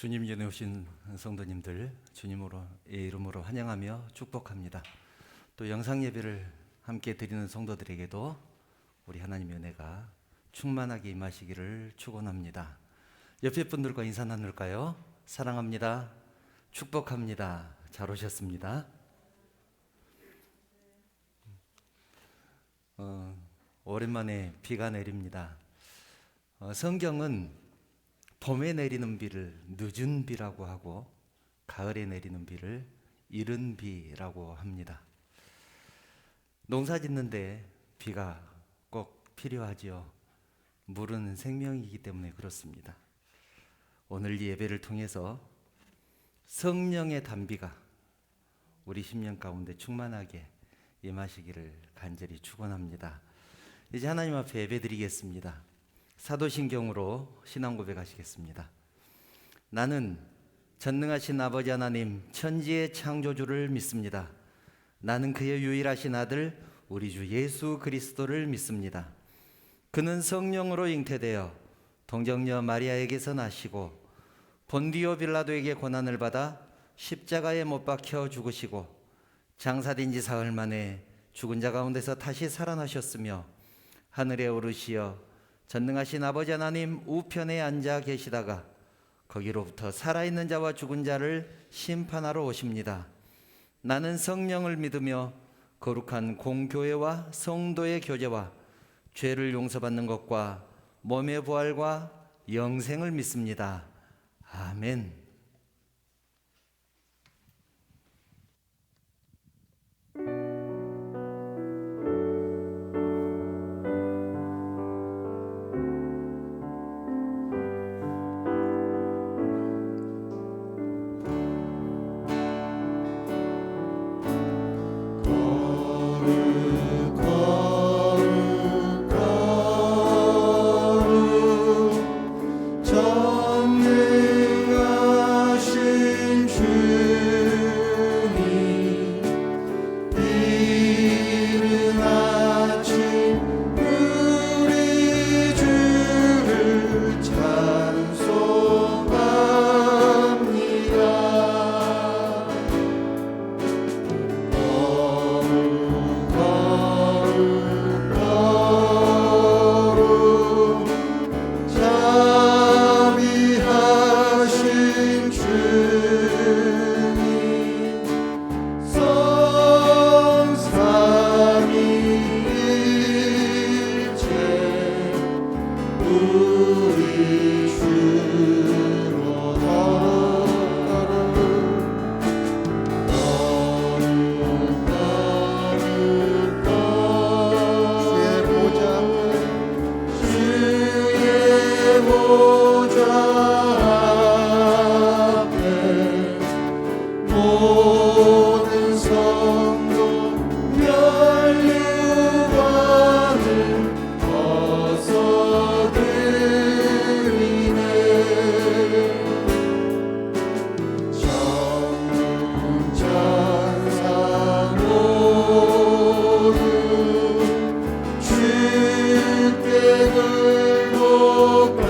주님 전에 오신 성도님들 주님의 이름으로 환영하며 축복합니다. 또 영상 예배를 함께 드리는 성도들에게도 우리 하나님의 은혜가 충만하게 임하시기를 축원합니다. 옆에 분들과 인사 나눌까요? 사랑합니다. 축복합니다. 잘 오셨습니다. 오랜만에 비가 내립니다. 성경은 봄에 내리는 비를 늦은 비라고 하고 가을에 내리는 비를 이른 비라고 합니다. 농사 짓는데 비가 꼭 필요하지요. 물은 생명이기 때문에 그렇습니다. 오늘 이 예배를 통해서 성령의 단비가 우리 심령 가운데 충만하게 임하시기를 간절히 축원합니다. 이제 하나님 앞에 예배드리겠습니다. 사도신경으로 신앙 고백하시겠습니다. 나는 전능하신 아버지 하나님 천지의 창조주를 믿습니다. 나는 그의 유일하신 아들 우리 주 예수 그리스도를 믿습니다. 그는 성령으로 잉태되어 동정녀 마리아에게서 나시고 본디오 빌라도에게 고난을 받아 십자가에 못 박혀 죽으시고 장사된 지 사흘 만에 죽은 자 가운데서 다시 살아나셨으며 하늘에 오르시어 전능하신 아버지 하나님 우편에 앉아 계시다가 거기로부터 살아있는 자와 죽은 자를 심판하러 오십니다. 나는 성령을 믿으며 거룩한 공교회와 성도의 교제와 죄를 용서받는 것과 몸의 부활과 영생을 믿습니다. 아멘. 주께 굴복하니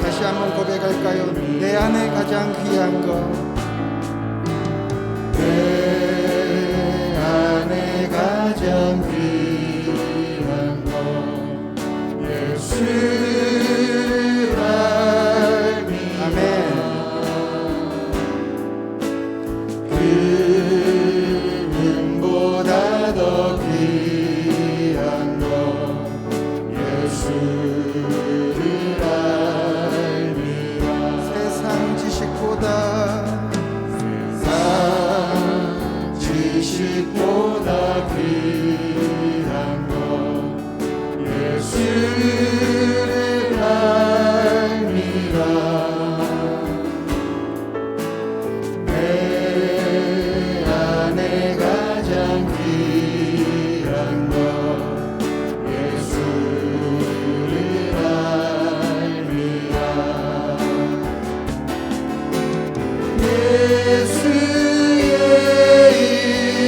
다시 한번 고백할까요? 내 안에 가장 귀한 것, 내 안에 가장 귀한 것 예수를 알미라. 아멘. 금보다 더 귀한 것 예수를 알미라. 세상 지식보다 귀한 것 예수를 알미라. 내 안에 가장 귀한 것 예수를 알미라. 예수의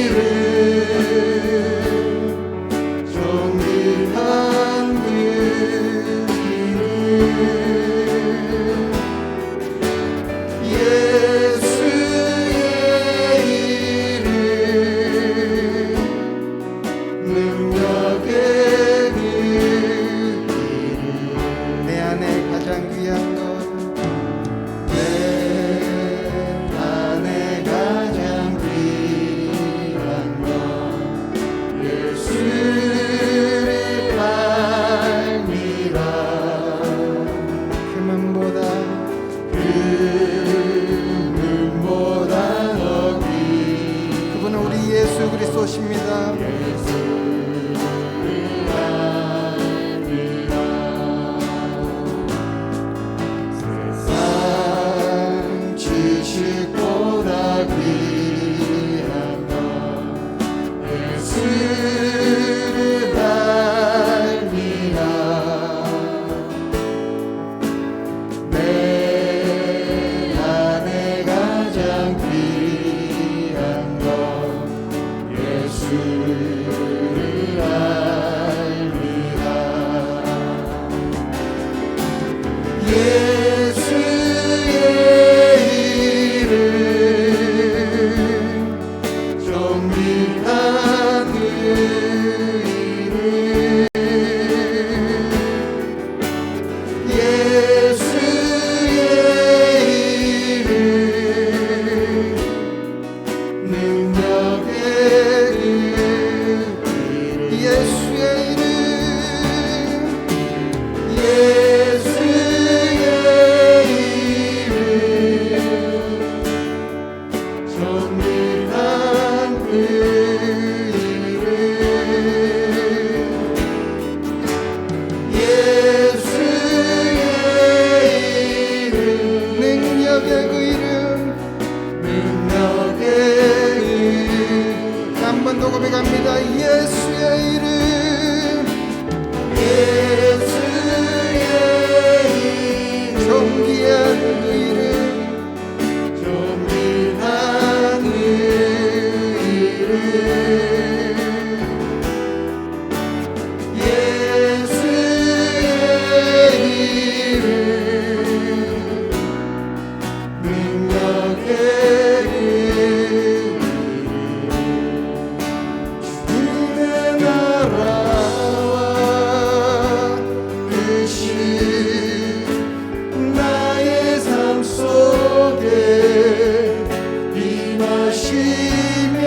이름 존귀한 그 이름 예수의 이름 능력의 그 이름 내 안에 가장 귀한 것 내 안에 가장 귀한 것 예수를 알미라. 금은보다 더 귀 그분은 우리 예수 그리스도십니다. 세상 지식보다 귀한 것 예수를 알미라. 내 안에 가장 귀한 것 예수를 알미라. 예수의 이름 존귀한 그 이름 예수의 이름 능력의 그 이름 예수의 이름 예수의 이름 존귀한 그 이름 예수의 이름 능력의 그 이름 능력의 이름 한 번 더 고백합니다. 예수의 이름 예수의 이름 존귀한 그 이름 존귀한 그 이름 예수의 이름 능력의 그 주님의 나라와 뜻이 나의 삶 속에 임하시며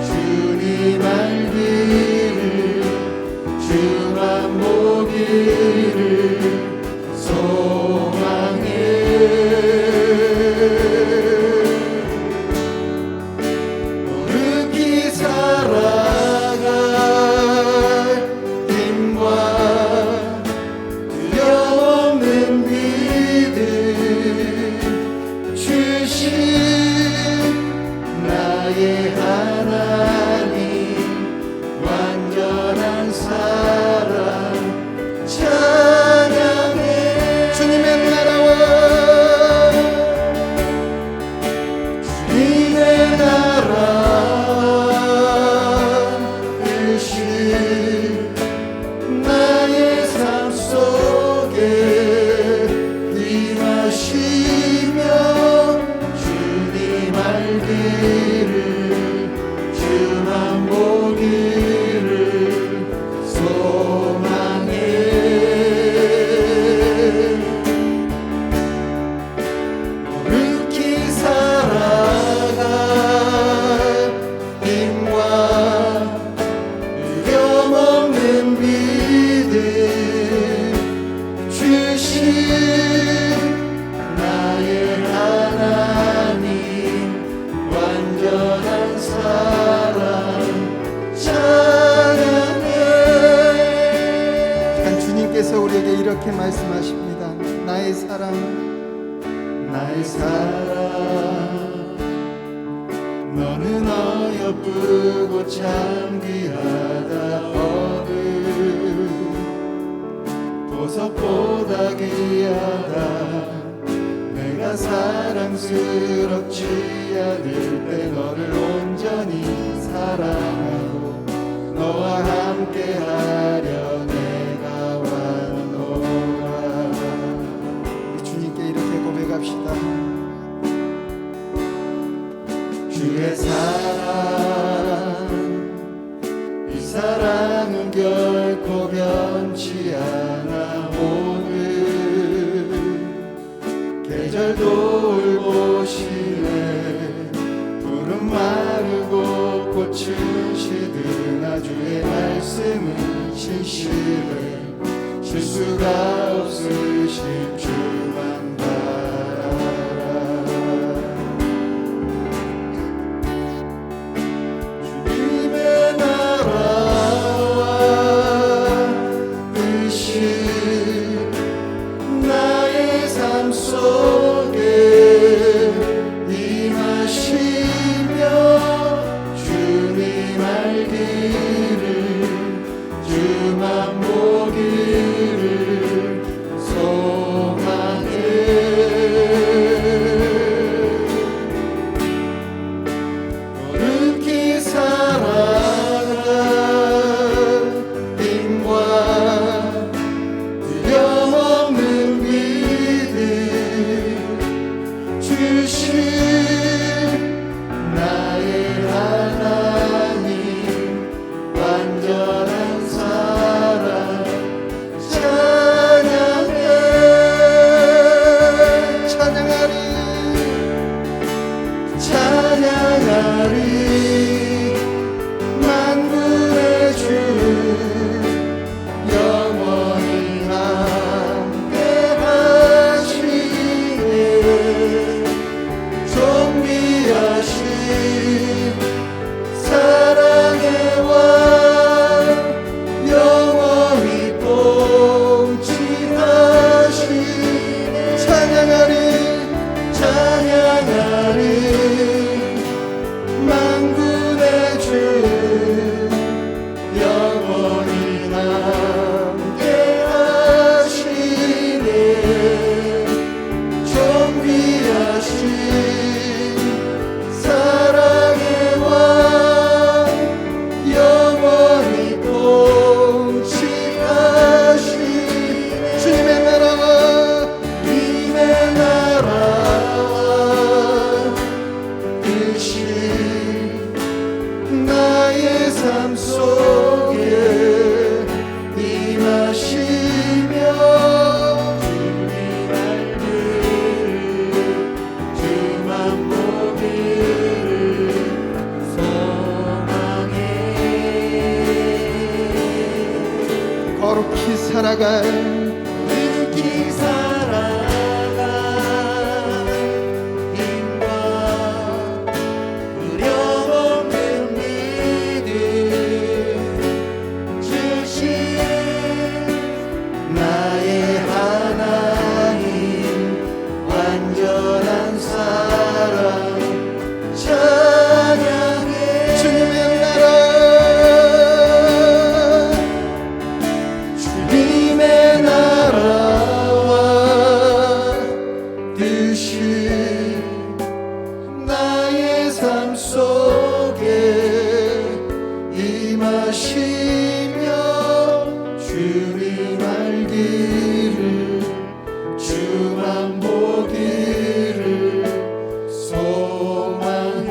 주님 알기를 주만 보기를 소망해 거룩히 살아갈 힘과 두려움없는 믿음 주신 나의 하나님 완전한 사랑 하나님께서 우리에게 이렇게 말씀하십니다. 나의 사랑, 나의 사랑, 너는 어여쁘고 참 귀하다. 어느 보석보다 귀하다. 내가 사랑스럽지 않을 때 너를 온전히 사랑하고 너와 함께하려 내가 왔노라. 우리 주님께 이렇게 고백합시다. 주의 사랑, 이 사랑은 결코 변치 않아. 오늘 계절 돌보시네. 푸른 마르고 꽃은 시드나 주의 말씀은 진실해. 실수가 없으신 주만 바라라. 주님의 나라와 뜻이 나의 삶 속에 임하시며 주님 알기를 주만 보기를 소망해. 거룩히 살아가 힘과 두려움없는 믿음 주신 나의 하나님 완전한 사랑 찬양해. 찬양하리 찬양하리. 만군의 주 영원히 함께하시네. 존귀하신 사랑의 왕 영원히 통치하시네. 찬양하리 찬양하리. 만군의 주 영원히 함께하시네. 존귀하신 사랑의 왕 영원히 통치하시네. 주님의 나라와 주님의 나라와 뜻이 나의 삶 속에 임하시며 주님 알기를 주만 보기를 소망해. 거룩히 살아갈 거룩히 살아갈 힘과 두려움없는 믿음 주신 나의 하나님 완전한 사랑 찬양해. 주님의 나라 주님의 나라와 뜻이 나의 삶 속에 임하시며 주님 알기를 주만 보기를 소망해.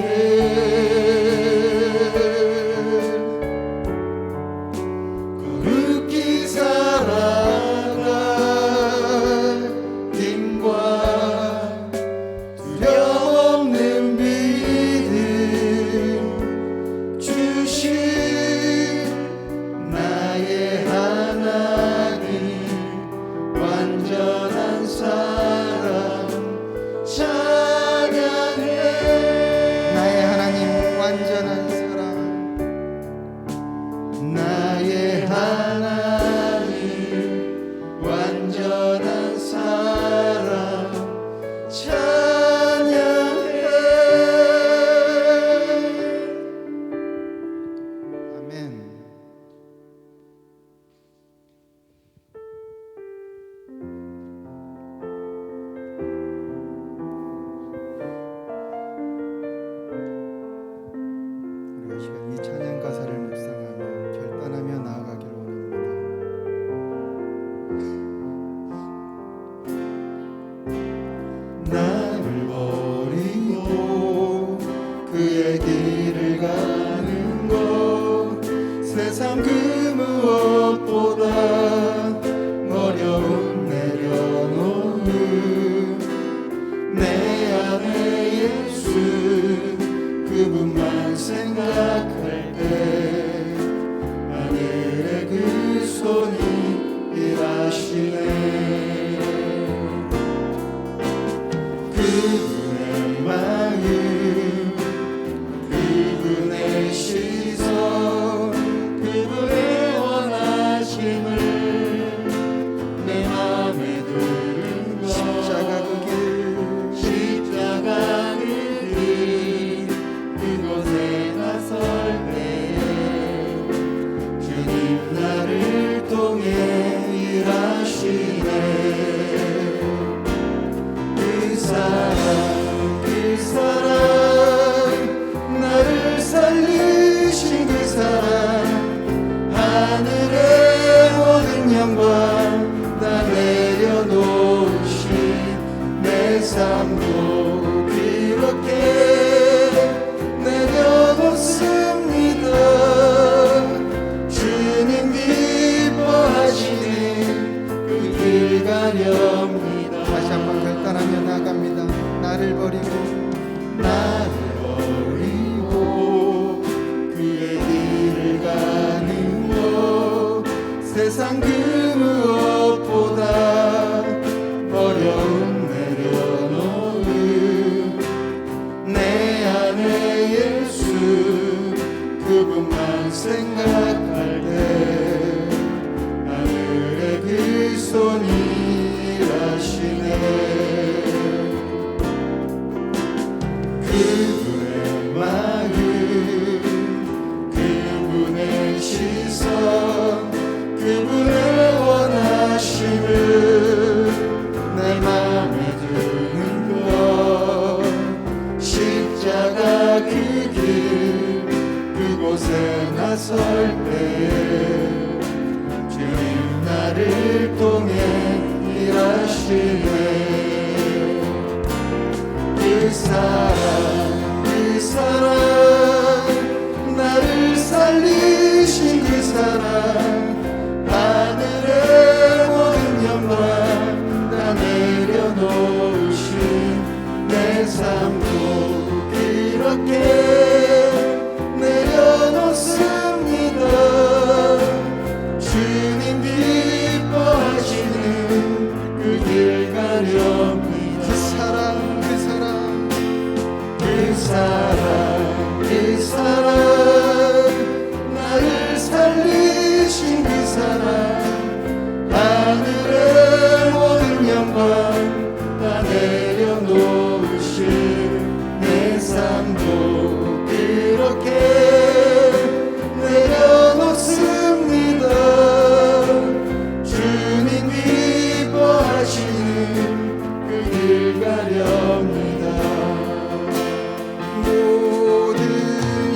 거룩히 살아갈 힘과 두려움없는 믿음 주신 나의 하나님 나를 버리고 그의 길을 가는 것 세상 그 무엇보다 어려움 내려놓은 내 안에 예수 그분만 생각할 때 하늘의 그 손이 일하시네. 그분의 마음 그분의 시선 그분의 원하심을 내 맘에 두는 것 십자가 그 길 그곳에 나설 때에 주님 나를 통해 일하시네. 그 사랑 나를 살리신 그 사랑 하늘의 모든 영광 다 내려놓으신 내 삶도 그렇게 내려놓습니다. 주님 기뻐하시는 그 길 가렵니다. 다시 한번 결단하며 나갑니다. 나를 버리고 그의 길을 가는 것 세상 그 무엇보다 어려움 내려놓은 내 안에 예수 그분만 생각할 때 하늘의 그 손이 일하시네. 그분의 마음 그분의 시선 그분의 원하심을 내 맘에 두는 것 십자가 그 길 그곳에 나설 때 주님 나를 통해 일하시네. 그 사랑 나를 살리신 그 사랑 하늘의 모든 영광 다 내려놓으신 내 삶도 그렇게 내려놓습니다. 주님 기뻐하시는 그 길 가렵니다. 그 사랑 나를 살리신 그 사랑 하늘의 모든 영광 다 내려놓으신 내 삶도 그렇게 내려놓습니다. 주님 기뻐하시는 그 길 가렵니다. 모든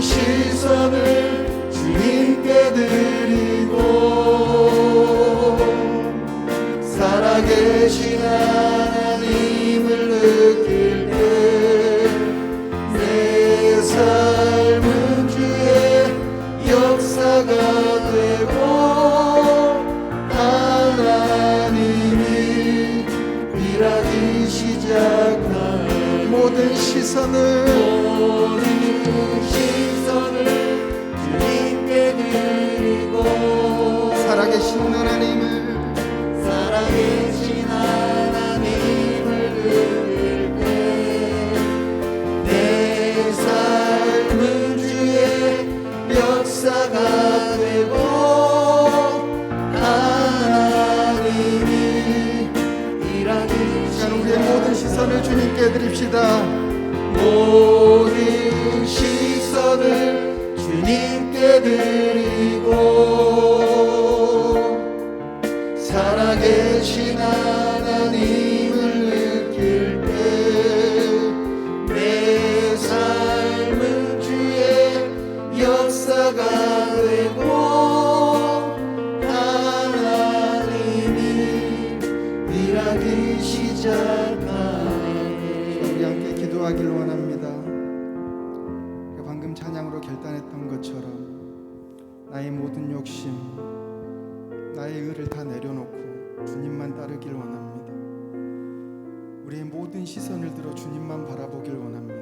시선을 주님께 드리고 살아계신 하나님을 느낄 때 내 삶은 주의 역사가 되고 하나님이 일하기 시작하는 모든 시선을 주님께 드리고 살아계신 하나님을 느낄 때 내 삶은 주의 역사가 되고 하나님이 일하기 시작하는 우리의 모든 시선을 주님께 드립시다. 모든 시선을 주님께 드리고 살아계신 하나님을 느낄 때 내 삶은 주의 역사가 되고 하나님이 시작하네. 우리 함께 기도하길 원합니다. 우리가 방금 찬양으로 결단했던 것처럼 나의 모든 욕심, 나의 의를 다 내려놓고 주님만 따르길 원합니다. 우리의 모든 시선을 들어 주님만 바라보길 원합니다.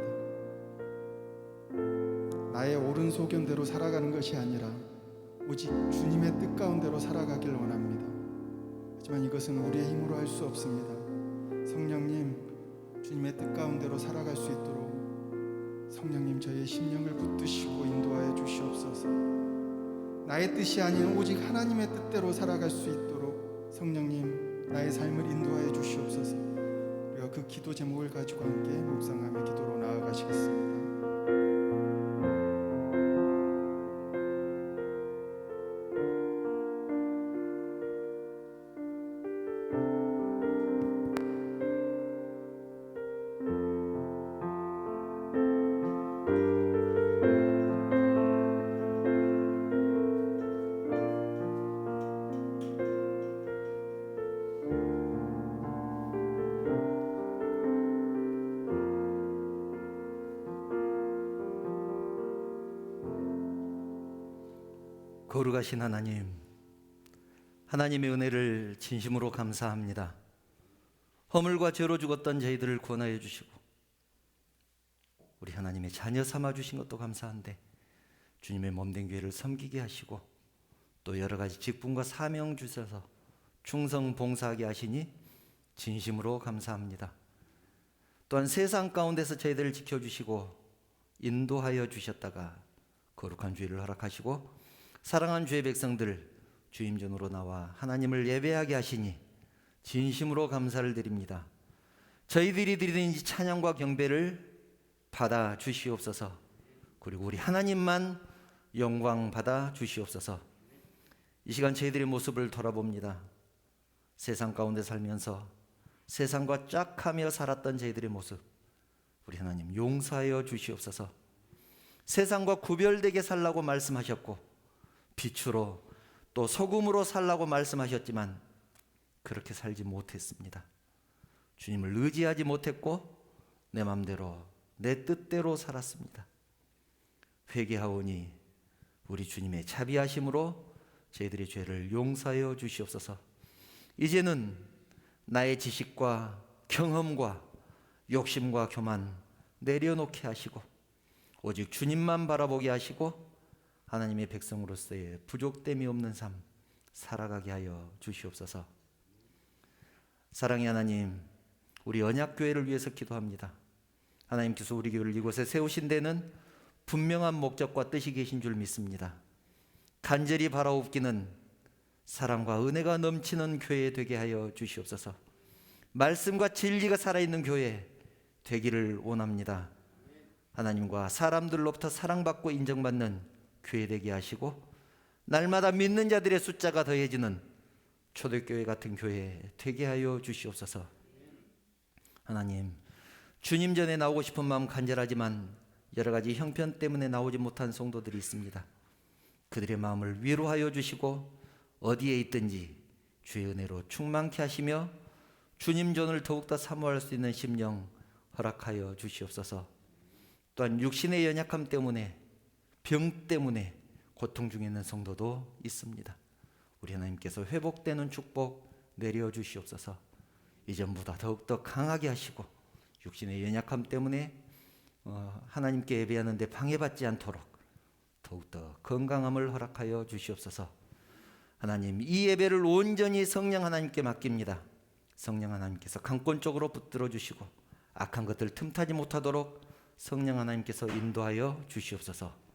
나의 옳은 소견대로 살아가는 것이 아니라 오직 주님의 뜻 가운데로 살아가길 원합니다. 하지만 이것은 우리의 힘으로 할 수 없습니다. 성령님, 주님의 뜻 가운데로 살아갈 수 있도록 성령님 저의 심령을 붙드시고 인도하여 주시옵소서. 나의 뜻이 아닌 오직 하나님의 뜻대로 살아갈 수 있도록 성령님 나의 삶을 인도하여 주시옵소서. 우리가 그 기도 제목을 가지고 함께 묵상하며 기도로 나아가시겠습니다. 거룩하신 하나님, 하나님의 은혜를 진심으로 감사합니다. 허물과 죄로 죽었던 저희들을 구원하여 주시고 우리 하나님의 자녀 삼아 주신 것도 감사한데 주님의 몸된 교회를 섬기게 하시고 또 여러 가지 직분과 사명 주셔서 충성 봉사하게 하시니 진심으로 감사합니다. 또한 세상 가운데서 저희들을 지켜주시고 인도하여 주셨다가 거룩한 주일을 허락하시고 사랑한 주의 백성들 주임전으로 나와 하나님을 예배하게 하시니 진심으로 감사를 드립니다. 저희들이 드리는 이 찬양과 경배를 받아 주시옵소서. 그리고 우리 하나님만 영광 받아 주시옵소서. 이 시간 저희들의 모습을 돌아봅니다. 세상 가운데 살면서 세상과 짝하며 살았던 저희들의 모습, 우리 하나님 용서하여 주시옵소서. 세상과 구별되게 살라고 말씀하셨고 빛으로 또 소금으로 살라고 말씀하셨지만 그렇게 살지 못했습니다. 주님을 의지하지 못했고 내 맘대로 내 뜻대로 살았습니다. 회개하오니 우리 주님의 자비하심으로 저희들의 죄를 용서하여 주시옵소서. 이제는 나의 지식과 경험과 욕심과 교만 내려놓게 하시고 오직 주님만 바라보게 하시고 하나님의 백성으로서의 부족됨이 없는 삶 살아가게 하여 주시옵소서. 사랑의 하나님, 우리 언약교회를 위해서 기도합니다. 하나님께서 우리 교회를 이곳에 세우신 데는 분명한 목적과 뜻이 계신 줄 믿습니다. 간절히 바라옵기는 사랑과 은혜가 넘치는 교회 되게 하여 주시옵소서. 말씀과 진리가 살아있는 교회 되기를 원합니다. 하나님과 사람들로부터 사랑받고 인정받는 교회 되게 하시고 날마다 믿는 자들의 숫자가 더해지는 초대교회 같은 교회 되게 하여 주시옵소서. 하나님, 주님 전에 나오고 싶은 마음 간절하지만 여러 가지 형편 때문에 나오지 못한 성도들이 있습니다. 그들의 마음을 위로하여 주시고 어디에 있든지 주의 은혜로 충만케 하시며 주님 전을 더욱더 사모할 수 있는 심령 허락하여 주시옵소서. 또한 육신의 연약함 때문에 병 때문에 고통 중에 있는 성도도 있습니다. 우리 하나님께서 회복되는 축복 내려 주시옵소서. 이전보다 더욱더 강하게 하시고 육신의 연약함 때문에 하나님께 예배하는 데 방해받지 않도록 더욱더 건강함을 허락하여 주시옵소서. 하나님, 이 예배를 온전히 성령 하나님께 맡깁니다. 성령 하나님께서 강권 쪽으로 붙들어 주시고 악한 것들 틈타지 못하도록 성령 하나님께서 인도하여 주시옵소서.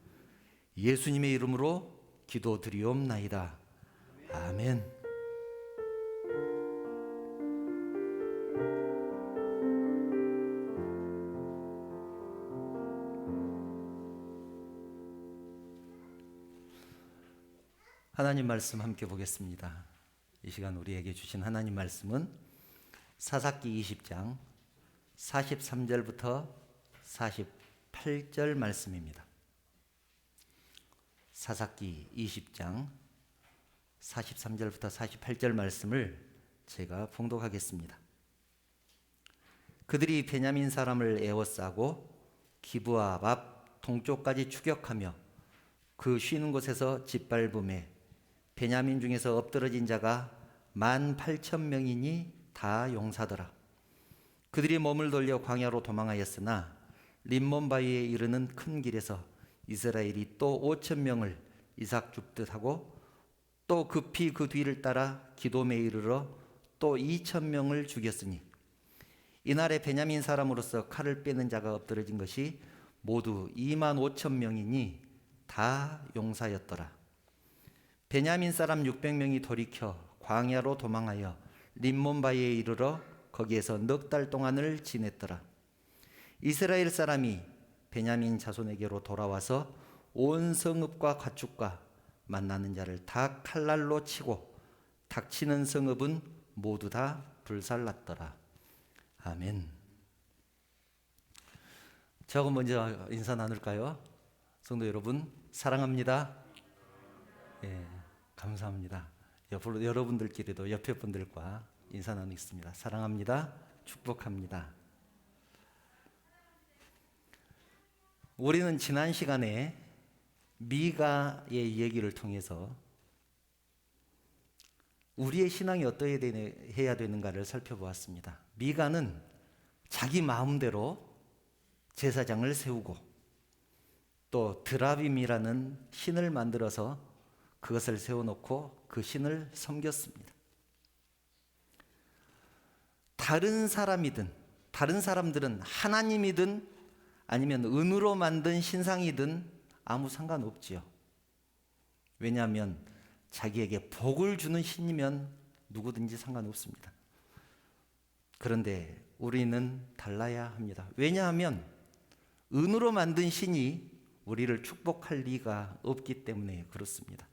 예수님의 이름으로 기도드리옵나이다. 아멘. 하나님 말씀 함께 보겠습니다. 이 시간 우리에게 주신 하나님 말씀은 사사기 20장 43절부터 48절 말씀입니다. 사사기 20장 43절부터 48절 말씀을 제가 봉독하겠습니다. 그들이 베냐민 사람을 에워싸고 기브아 앞 동쪽까지 추격하며 그 쉬는 곳에서 짓밟음에 베냐민 중에서 엎드러진 자가 18,000명이니 다 용사더라. 그들이 몸을 돌려 광야로 도망하였으나 림몬 바위에 이르는 큰 길에서 이스라엘이 또 5,000명을 이삭 줍듯 하고 또 급히 그 뒤를 따라 기돔에 이르러 또 2,000명을 죽였으니 이날에 베냐민 사람으로서 칼을 빼는 자가 엎드러진 것이 모두 25,000명이니 다 용사였더라. 베냐민 사람 600명이 돌이켜 광야로 도망하여 림몬 바위에 이르러 거기에서 넉 달 동안을 지냈더라. 이스라엘 사람이 베냐민 자손에게로 돌아와서 온 성읍과 가축과 만나는 자를 다 칼날로 치고 닥치는 성읍은 모두 다 불살랐더라. 아멘. 저하고 먼저 인사 나눌까요? 성도 여러분, 사랑합니다. 예, 감사합니다. 옆으로 여러분들끼리도 옆에 분들과 인사 나누겠습니다. 사랑합니다. 축복합니다. 우리는 지난 시간에 미가의 얘기를 통해서 우리의 신앙이 어떠해야 되는가를 살펴보았습니다. 미가는 자기 마음대로 제사장을 세우고 또 드라빔이라는 신을 만들어서 그것을 세워놓고 그 신을 섬겼습니다. 다른 사람들은 하나님이든 아니면 은으로 만든 신상이든 아무 상관없지요. 왜냐하면 자기에게 복을 주는 신이면 누구든지 상관없습니다. 그런데 우리는 달라야 합니다. 왜냐하면 은으로 만든 신이 우리를 축복할 리가 없기 때문에 그렇습니다.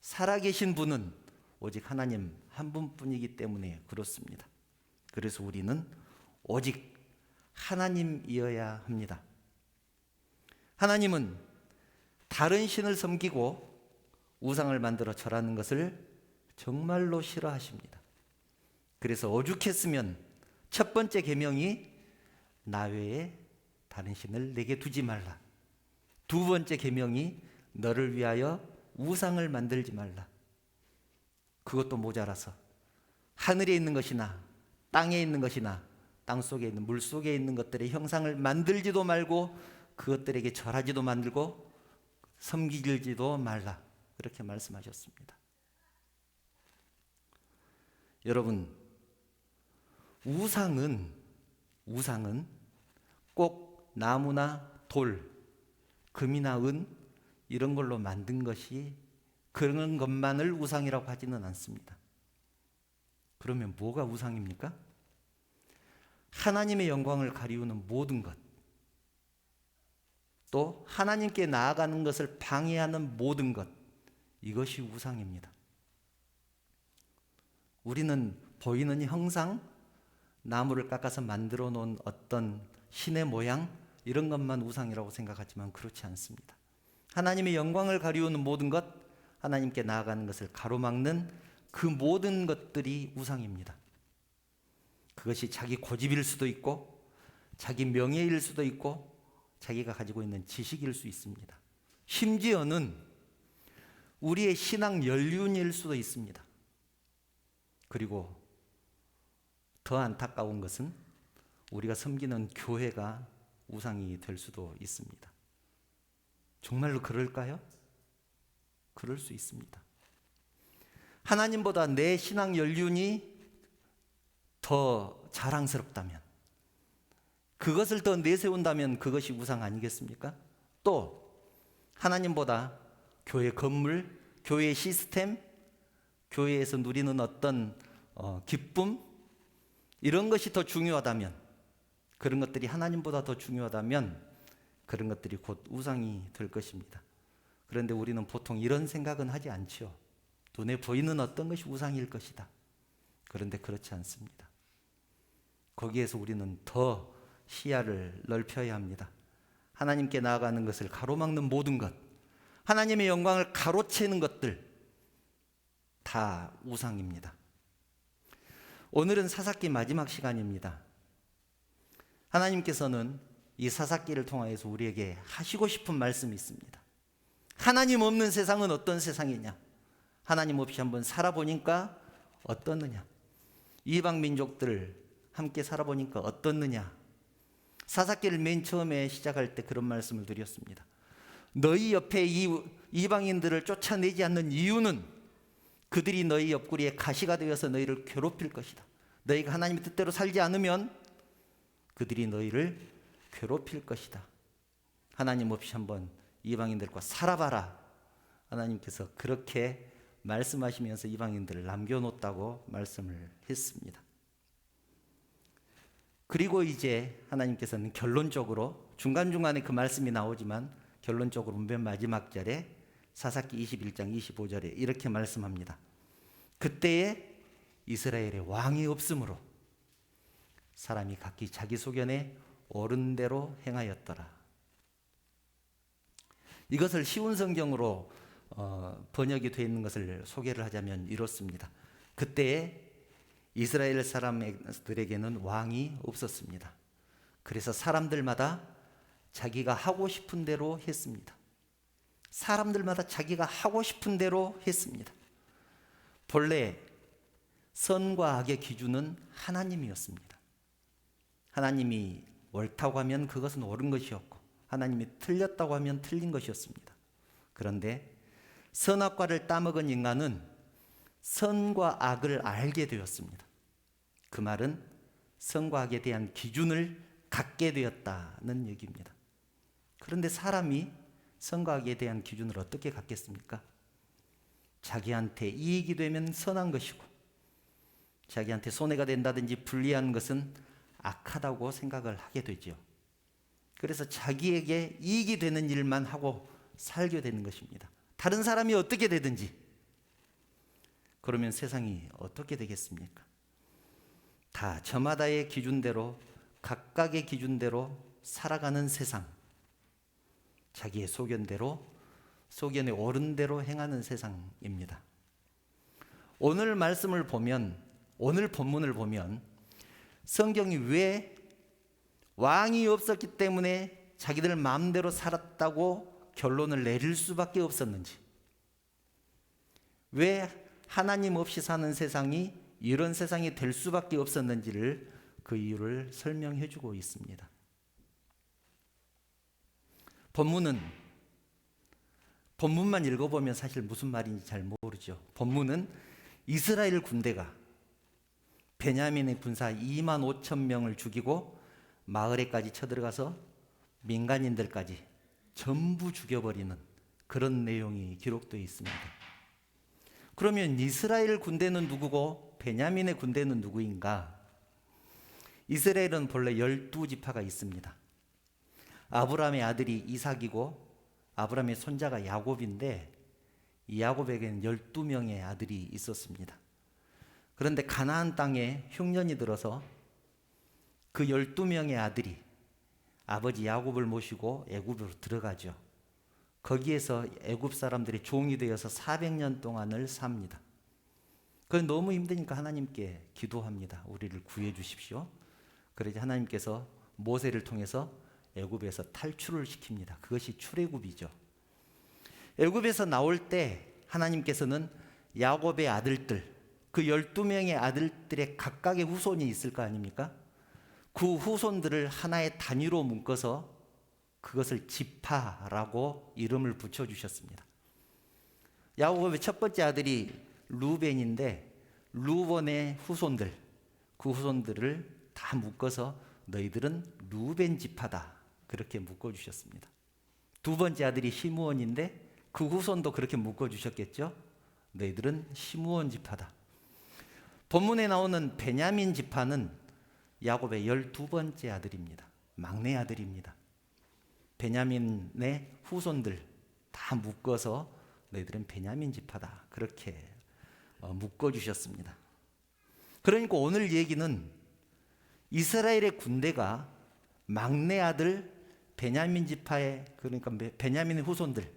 살아계신 분은 오직 하나님 한 분뿐이기 때문에 그렇습니다. 그래서 우리는 오직 하나님이어야 합니다. 하나님은 다른 신을 섬기고 우상을 만들어 절하는 것을 정말로 싫어하십니다. 그래서 오죽했으면 첫 번째 계명이 나 외에 다른 신을 내게 두지 말라. 두 번째 계명이 너를 위하여 우상을 만들지 말라. 그것도 모자라서 하늘에 있는 것이나 땅에 있는 것이나 땅 속에 있는 물 속에 있는 것들의 형상을 만들지도 말고 그것들에게 절하지도 만들고 섬기지도 말라. 그렇게 말씀하셨습니다. 여러분, 우상은 꼭 나무나 돌, 금이나 은 이런 걸로 만든 것이 그런 것만을 우상이라고 하지는 않습니다. 그러면 뭐가 우상입니까? 하나님의 영광을 가리우는 모든 것, 또 하나님께 나아가는 것을 방해하는 모든 것, 이것이 우상입니다. 우리는 보이는 형상, 나무를 깎아서 만들어 놓은 어떤 신의 모양, 이런 것만 우상이라고 생각하지만 그렇지 않습니다. 하나님의 영광을 가리우는 모든 것, 하나님께 나아가는 것을 가로막는 그 모든 것들이 우상입니다. 그것이 자기 고집일 수도 있고 자기 명예일 수도 있고 자기가 가지고 있는 지식일 수 있습니다. 심지어는 우리의 신앙 연륜일 수도 있습니다. 그리고 더 안타까운 것은 우리가 섬기는 교회가 우상이 될 수도 있습니다. 정말로 그럴까요? 그럴 수 있습니다. 하나님보다 내 신앙 연륜이 더 자랑스럽다면, 그것을 더 내세운다면 그것이 우상 아니겠습니까? 또 하나님보다 교회 건물, 교회 시스템, 교회에서 누리는 어떤 기쁨, 이런 것이 더 중요하다면, 그런 것들이 하나님보다 더 중요하다면 그런 것들이 곧 우상이 될 것입니다. 그런데 우리는 보통 이런 생각은 하지 않죠. 눈에 보이는 어떤 것이 우상일 것이다. 그런데 그렇지 않습니다. 거기에서 우리는 더 시야를 넓혀야 합니다. 하나님께 나아가는 것을 가로막는 모든 것, 하나님의 영광을 가로채는 것들 다 우상입니다. 오늘은 사사기 마지막 시간입니다. 하나님께서는 이 사사기를 통하여서 우리에게 하시고 싶은 말씀이 있습니다. 하나님 없는 세상은 어떤 세상이냐? 하나님 없이 한번 살아보니까 어떻느냐? 이방 민족들 함께 살아보니까 어떻느냐? 사사기를 맨 처음에 시작할 때 그런 말씀을 드렸습니다. 너희 옆에 이방인들을 쫓아내지 않는 이유는 그들이 너희 옆구리에 가시가 되어서 너희를 괴롭힐 것이다. 너희가 하나님의 뜻대로 살지 않으면 그들이 너희를 괴롭힐 것이다. 하나님 없이 한번 이방인들과 살아봐라. 하나님께서 그렇게 말씀하시면서 이방인들을 남겨놓았다고 말씀을 했습니다. 그리고 이제 하나님께서는 결론적으로 중간중간에 그 말씀이 나오지만 결론적으로 맨 마지막 절에 사사기 21장 25절에 이렇게 말씀합니다. 그때에 이스라엘의 왕이 없으므로 사람이 각기 자기 소견에 옳은 대로 행하였더라. 이것을 쉬운 성경으로 번역이 되어 있는 것을 소개를 하자면 이렇습니다. 그때에 이스라엘 사람들에게는 왕이 없었습니다. 그래서 사람들마다 자기가 하고 싶은 대로 했습니다. 사람들마다 자기가 하고 싶은 대로 했습니다. 본래 선과 악의 기준은 하나님이었습니다. 하나님이 옳다고 하면 그것은 옳은 것이었고 하나님이 틀렸다고 하면 틀린 것이었습니다. 그런데 선악과를 따먹은 인간은 선과 악을 알게 되었습니다. 그 말은 선과 악에 대한 기준을 갖게 되었다는 얘기입니다. 그런데 사람이 선과 악에 대한 기준을 어떻게 갖겠습니까? 자기한테 이익이 되면 선한 것이고 자기한테 손해가 된다든지 불리한 것은 악하다고 생각을 하게 되죠. 그래서 자기에게 이익이 되는 일만 하고 살게 되는 것입니다. 다른 사람이 어떻게 되든지. 그러면 세상이 어떻게 되겠습니까? 다 저마다의 기준대로 각각의 기준대로 살아가는 세상. 자기의 소견대로 소견에 옳은 대로 행하는 세상입니다. 오늘 말씀을 보면 오늘 본문을 보면 성경이 왜 왕이 없었기 때문에 자기들 마음대로 살았다고 결론을 내릴 수밖에 없었는지, 왜 하나님 없이 사는 세상이 이런 세상이 될 수밖에 없었는지를 그 이유를 설명해 주고 있습니다. 본문만 읽어보면 사실 무슨 말인지 잘 모르죠. 본문은 이스라엘 군대가 베냐민의 군사 2만 5천 명을 죽이고 마을에까지 쳐들어가서 민간인들까지 전부 죽여버리는 그런 내용이 기록되어 있습니다. 그러면 이스라엘 군대는 누구고 베냐민의 군대는 누구인가? 이스라엘은 본래 12지파가 있습니다. 아브라함의 아들이 이삭이고 아브라함의 손자가 야곱인데 이 야곱에게는 12명의 아들이 있었습니다. 그런데 가나안 땅에 흉년이 들어서 그 12명의 아들이 아버지 야곱을 모시고 애굽으로 들어가죠. 거기에서 애굽 사람들이 종이 되어서 400년 동안을 삽니다. 그건 너무 힘드니까 하나님께 기도합니다. 우리를 구해 주십시오. 그러자 하나님께서 모세를 통해서 애굽에서 탈출을 시킵니다. 그것이 출애굽이죠. 애굽에서 나올 때 하나님께서는 야곱의 아들들, 그 12명의 아들들의 각각의 후손이 있을 거 아닙니까? 그 후손들을 하나의 단위로 묶어서 그것을 지파라고 이름을 붙여주셨습니다. 야곱의 첫 번째 아들이 루벤인데 루벤의 후손들, 그 후손들을 다 묶어서 너희들은 루벤 지파다 그렇게 묶어주셨습니다. 두 번째 아들이 시므온인데 그 후손도 그렇게 묶어주셨겠죠. 너희들은 시므온 지파다. 본문에 나오는 베냐민 지파는 야곱의 12번째 아들입니다. 막내 아들입니다. 베냐민의 후손들 다 묶어서 너희들은 베냐민 지파다 그렇게 묶어주셨습니다. 그러니까 오늘 얘기는 이스라엘의 군대가 막내 아들 베냐민 지파의, 그러니까 베냐민의 후손들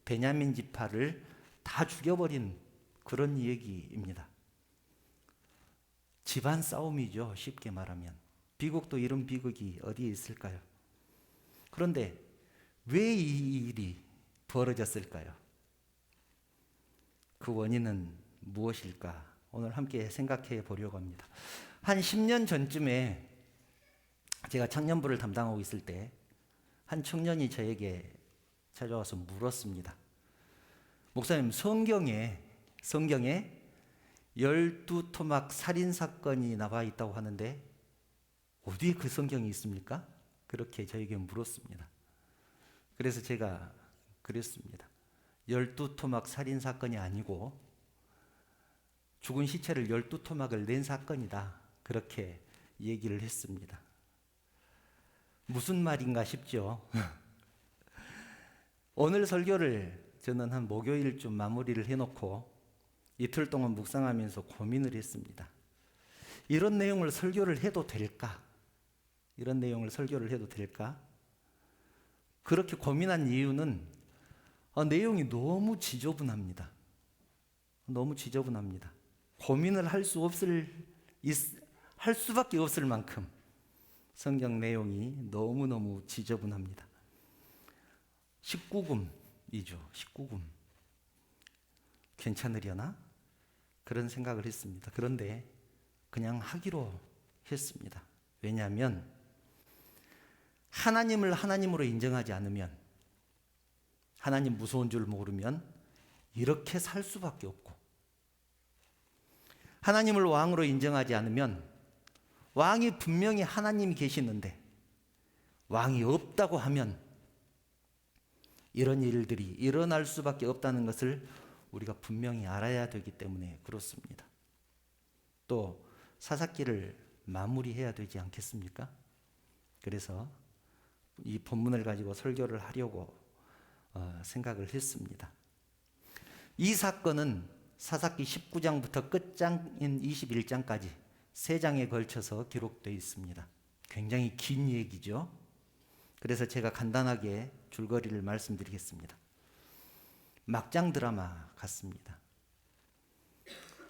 베냐민 지파를 다 죽여버린 그런 얘기입니다. 집안 싸움이죠. 쉽게 말하면 비극도 이런 비극이 어디에 있을까요? 그런데 왜 이 일이 벌어졌을까요? 그 원인은 무엇일까? 오늘 함께 생각해 보려고 합니다. 한 10년 전쯤에 제가 청년부를 담당하고 있을 때 한 청년이 저에게 찾아와서 물었습니다. 목사님, 성경에 12토막 살인사건이 나와 있다고 하는데 어디에 그 성경이 있습니까? 그렇게 저에게 물었습니다. 그래서 제가 그랬습니다. 12토막 살인사건이 아니고 죽은 시체를 12토막을 낸 사건이다. 그렇게 얘기를 했습니다. 무슨 말인가 싶죠. 오늘 설교를 저는 한 목요일쯤 마무리를 해놓고 이틀 동안 묵상하면서 고민을 했습니다. 이런 내용을 설교를 해도 될까? 이런 내용을 설교를 해도 될까? 그렇게 고민한 이유는 내용이 너무 지저분합니다. 너무 지저분합니다. 고민을 할 수밖에 없을 만큼 성경 내용이 너무너무 지저분합니다. 19금이죠. 19금. 괜찮으려나? 그런 생각을 했습니다. 그런데 그냥 하기로 했습니다. 왜냐하면 하나님을 하나님으로 인정하지 않으면, 하나님 무서운 줄 모르면 이렇게 살 수밖에 없고, 하나님을 왕으로 인정하지 않으면 왕이 분명히 하나님이 계시는데 왕이 없다고 하면 이런 일들이 일어날 수밖에 없다는 것을 우리가 분명히 알아야 되기 때문에 그렇습니다. 또 사사기를 마무리해야 되지 않겠습니까? 그래서 이 본문을 가지고 설교를 하려고 생각을 했습니다. 이 사건은 사사기 19장부터 끝장인 21장까지 3장에 걸쳐서 기록되어 있습니다. 굉장히 긴 얘기죠. 그래서 제가 간단하게 줄거리를 말씀드리겠습니다. 막장 드라마 같습니다.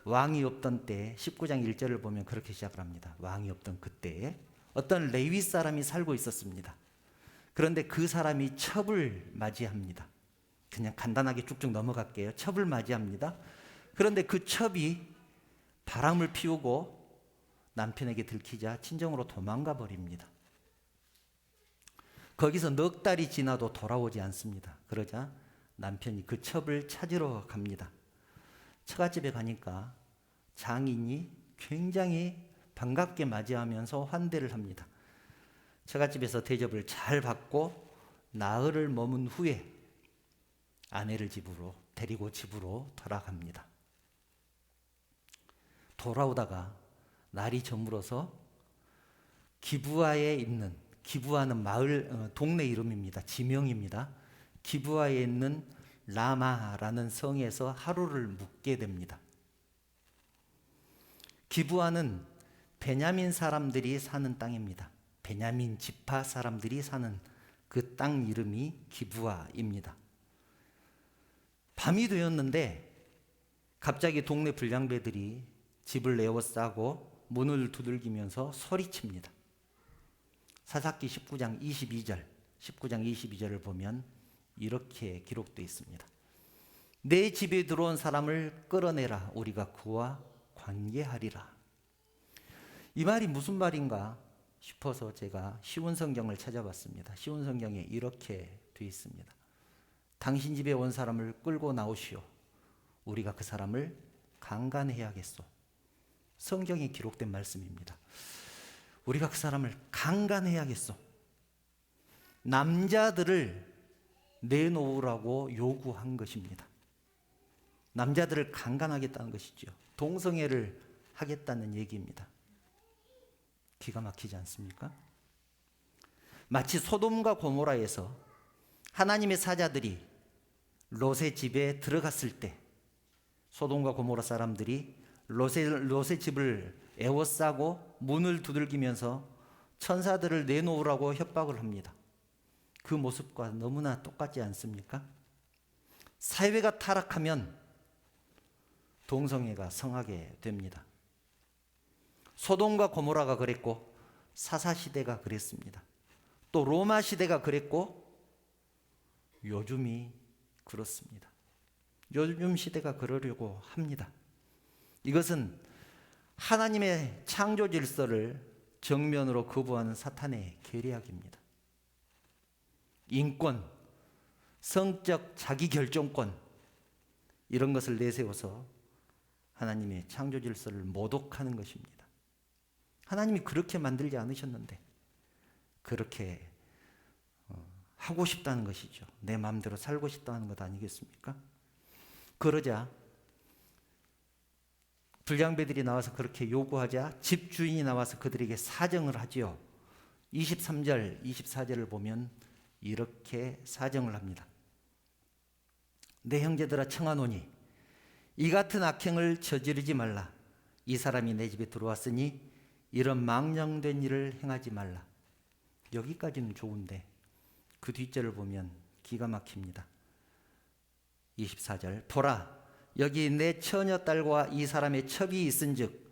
왕이 없던 때 19장 1절을 보면 그렇게 시작을 합니다. 왕이 없던 그때에 어떤 레위 사람이 살고 있었습니다. 그런데 그 사람이 첩을 맞이합니다. 그냥 간단하게 쭉쭉 넘어갈게요. 첩을 맞이합니다. 그런데 그 첩이 바람을 피우고 남편에게 들키자 친정으로 도망가 버립니다. 거기서 넉 달이 지나도 돌아오지 않습니다. 그러자 남편이 그 첩을 찾으러 갑니다. 처갓집에 가니까 장인이 굉장히 반갑게 맞이하면서 환대를 합니다. 처갓집에서 대접을 잘 받고 나흘을 머문 후에 아내를 데리고 집으로 돌아갑니다. 돌아오다가 날이 저물어서 기부하는 마을, 동네 이름입니다. 지명입니다. 기부하에 있는 라마라는 성에서 하루를 묵게 됩니다. 기부하는 베냐민 사람들이 사는 땅입니다. 베냐민 지파 사람들이 사는 그 땅 이름이 기부하입니다. 밤이 되었는데 갑자기 동네 불량배들이 집을 에워싸고 문을 두들기면서 소리칩니다. 사사기 19장 22절을 보면 이렇게 기록되어 있습니다. 내 집에 들어온 사람을 끌어내라. 우리가 그와 관계하리라. 이 말이 무슨 말인가 싶어서 제가 쉬운 성경을 찾아봤습니다. 쉬운 성경에 이렇게 되어 있습니다. 당신 집에 온 사람을 끌고 나오시오. 우리가 그 사람을 강간해야겠소. 성경에 기록된 말씀입니다. 우리가 그 사람을 강간해야겠소. 남자들을 내놓으라고 요구한 것입니다. 남자들을 강간하겠다는 것이죠. 동성애를 하겠다는 얘기입니다. 기가 막히지 않습니까? 마치 소돔과 고모라에서 하나님의 사자들이 롯의 집에 들어갔을 때 소돔과 고모라 사람들이 롯의 집을 에워싸고 문을 두들기면서 천사들을 내놓으라고 협박을 합니다. 그 모습과 너무나 똑같지 않습니까? 사회가 타락하면 동성애가 성하게 됩니다. 소돔과 고모라가 그랬고 사사 시대가 그랬습니다. 또 로마 시대가 그랬고 요즘이 그렇습니다. 요즘 시대가 그러려고 합니다. 이것은 하나님의 창조 질서를 정면으로 거부하는 사탄의 계략입니다. 인권, 성적 자기 결정권 이런 것을 내세워서 하나님의 창조 질서를 모독하는 것입니다. 하나님이 그렇게 만들지 않으셨는데 그렇게 하고 싶다는 것이죠. 내 마음대로 살고 싶다는 것 아니겠습니까? 그러자 불량배들이 나와서 그렇게 요구하자 집주인이 나와서 그들에게 사정을 하지요. 23절, 24절을 보면 이렇게 사정을 합니다. 내 형제들아 청하노니 이 같은 악행을 저지르지 말라. 이 사람이 내 집에 들어왔으니 이런 망령된 일을 행하지 말라. 여기까지는 좋은데 그 뒷절을 보면 기가 막힙니다. 24절 보라 여기 내 처녀 딸과 이 사람의 첩이 있은즉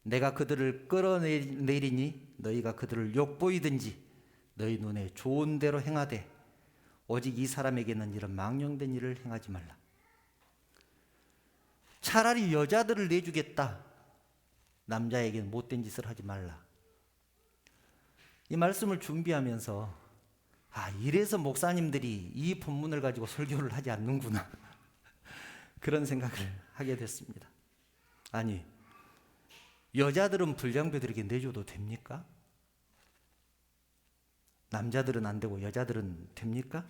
내가 그들을 끌어내리니 너희가 그들을 욕보이든지 너희 눈에 좋은 대로 행하되 오직 이 사람에게는 이런 망령된 일을 행하지 말라. 차라리 여자들을 내주겠다. 남자에게는 못된 짓을 하지 말라. 이 말씀을 준비하면서 이래서 목사님들이 이 본문을 가지고 설교를 하지 않는구나. 그런 생각을 하게 됐습니다. 아니, 여자들은 불량배들에게 내줘도 됩니까? 남자들은 안 되고 여자들은 됩니까?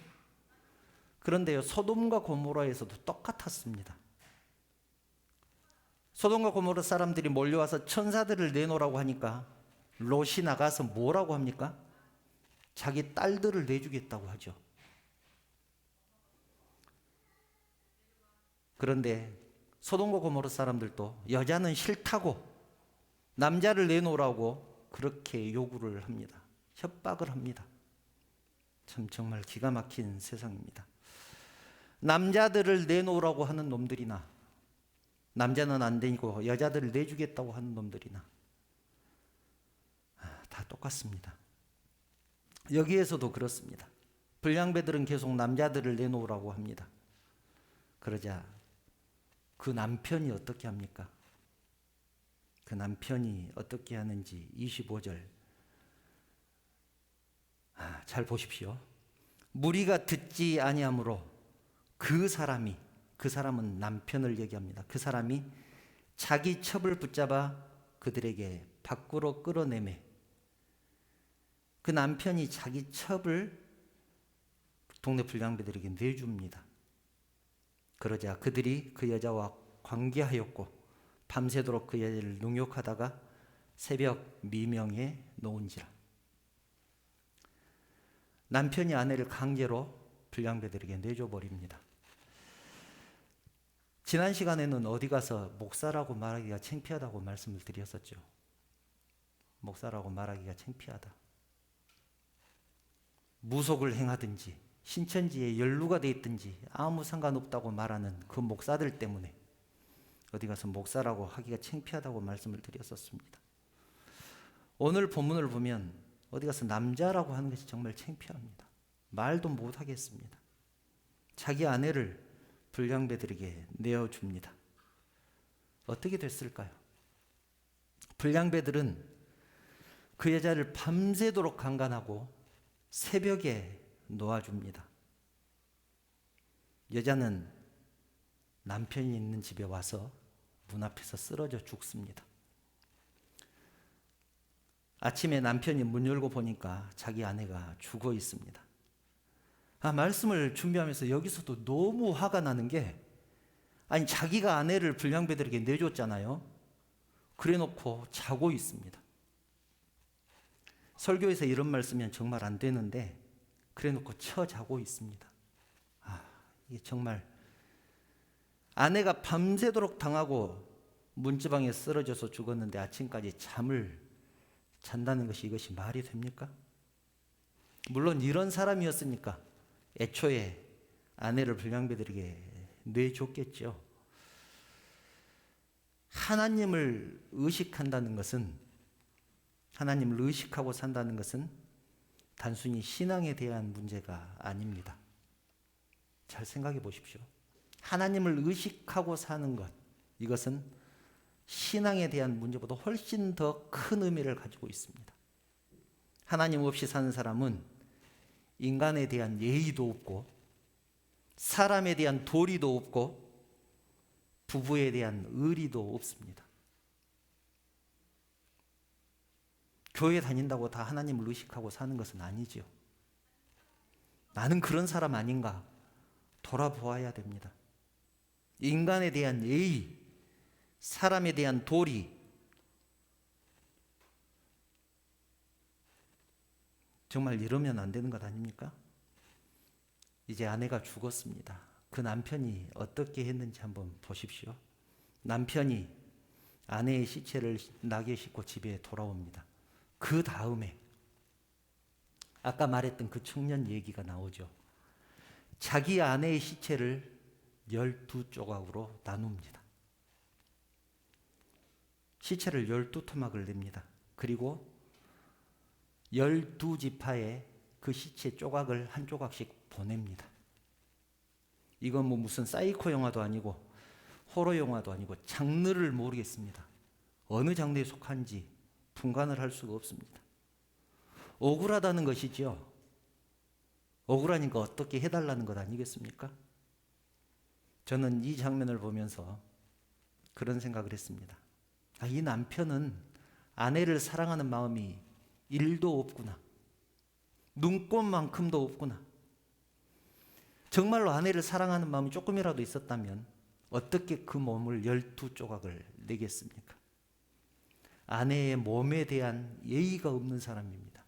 그런데요, 소돔과 고모라에서도 똑같았습니다. 소돔과 고모라 사람들이 몰려와서 천사들을 내놓으라고 하니까 롯이 나가서 뭐라고 합니까? 자기 딸들을 내주겠다고 하죠. 그런데 소돔과 고모라 사람들도 여자는 싫다고 남자를 내놓으라고 그렇게 요구를 합니다. 협박을 합니다. 참 정말 기가 막힌 세상입니다. 남자들을 내놓으라고 하는 놈들이나 남자는 안 되고 여자들을 내주겠다고 하는 놈들이나 다 똑같습니다. 여기에서도 그렇습니다. 불량배들은 계속 남자들을 내놓으라고 합니다. 그러자 그 남편이 어떻게 합니까? 그 남편이 어떻게 하는지 25절 잘 보십시오. 무리가 듣지 아니하므로 그 사람은 남편을 얘기합니다. 그 사람이 자기 첩을 붙잡아 그들에게 밖으로 끌어내매 그 남편이 자기 첩을 동네 불량배들에게 내줍니다. 그러자 그들이 그 여자와 관계하였고 밤새도록 그 여자를 능욕하다가 새벽 미명에 놓은지라. 남편이 아내를 강제로 불량배들에게 내줘버립니다. 지난 시간에는 어디 가서 목사라고 말하기가 창피하다고 말씀을 드렸었죠. 목사라고 말하기가 창피하다. 무속을 행하든지 신천지에 연루가 돼 있든지 아무 상관없다고 말하는 그 목사들 때문에 어디 가서 목사라고 하기가 창피하다고 말씀을 드렸었습니다. 오늘 본문을 보면 어디 가서 남자라고 하는 것이 정말 창피합니다. 말도 못하겠습니다. 자기 아내를 불량배들에게 내어줍니다. 어떻게 됐을까요? 불량배들은 그 여자를 밤새도록 강간하고 새벽에 놓아줍니다. 여자는 남편이 있는 집에 와서 문 앞에서 쓰러져 죽습니다. 아침에 남편이 문 열고 보니까 자기 아내가 죽어 있습니다. 말씀을 준비하면서 여기서도 너무 화가 나는 게 자기가 아내를 불량배들에게 내줬잖아요. 그래 놓고 자고 있습니다. 설교에서 이런 말씀이면 정말 안 되는데 그래 놓고 자고 있습니다. 이게 정말 아내가 밤새도록 당하고 문지방에 쓰러져서 죽었는데 아침까지 잠을 잔다는 것이 이것이 말이 됩니까? 물론 이런 사람이었으니까 애초에 아내를 불량배들에게 내줬겠죠. 하나님을 의식한다는 것은 하나님을 의식하고 산다는 것은 단순히 신앙에 대한 문제가 아닙니다. 잘 생각해 보십시오. 하나님을 의식하고 사는 것, 이것은 신앙에 대한 문제보다 훨씬 더 큰 의미를 가지고 있습니다. 하나님 없이 사는 사람은 인간에 대한 예의도 없고, 사람에 대한 도리도 없고, 부부에 대한 의리도 없습니다. 교회 다닌다고 다 하나님을 의식하고 사는 것은 아니지요. 나는 그런 사람 아닌가 돌아보아야 됩니다. 인간에 대한 예의, 사람에 대한 도리, 정말 이러면 안 되는 것 아닙니까? 이제 아내가 죽었습니다. 그 남편이 어떻게 했는지 한번 보십시오. 남편이 아내의 시체를 낙에 싣고 집에 돌아옵니다. 그 다음에 아까 말했던 그 청년 얘기가 나오죠. 자기 아내의 시체를 12조각으로 나눕니다. 시체를 12토막을 냅니다. 그리고 12지파에 그 시체 조각을 한 조각씩 보냅니다. 이건 뭐 무슨 사이코 영화도 아니고 호러 영화도 아니고 장르를 모르겠습니다. 어느 장르에 속한지 분간을 할 수가 없습니다. 억울하다는 것이죠. 억울하니까 어떻게 해달라는 것 아니겠습니까? 저는 이 장면을 보면서 그런 생각을 했습니다. 이 남편은 아내를 사랑하는 마음이 1도 없구나. 눈꼽만큼도 없구나. 정말로 아내를 사랑하는 마음이 조금이라도 있었다면 어떻게 그 몸을 12조각을 내겠습니까? 아내의 몸에 대한 예의가 없는 사람입니다.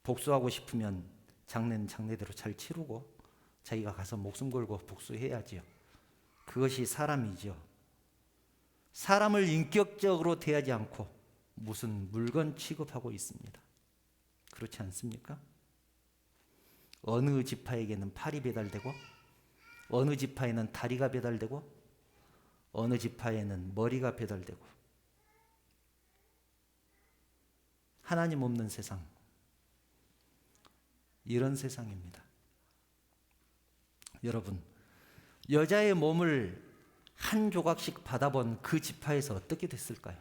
복수하고 싶으면 장례는 장례대로 잘 치르고 자기가 가서 목숨 걸고 복수해야지요. 그것이 사람이죠. 사람을 인격적으로 대하지 않고 무슨 물건 취급하고 있습니다. 그렇지 않습니까? 어느 지파에게는 팔이 배달되고, 어느 지파에는 다리가 배달되고, 어느 지파에는 머리가 배달되고, 하나님 없는 세상, 이런 세상입니다. 여러분, 여자의 몸을 한 조각씩 받아본 그 지파에서 어떻게 됐을까요?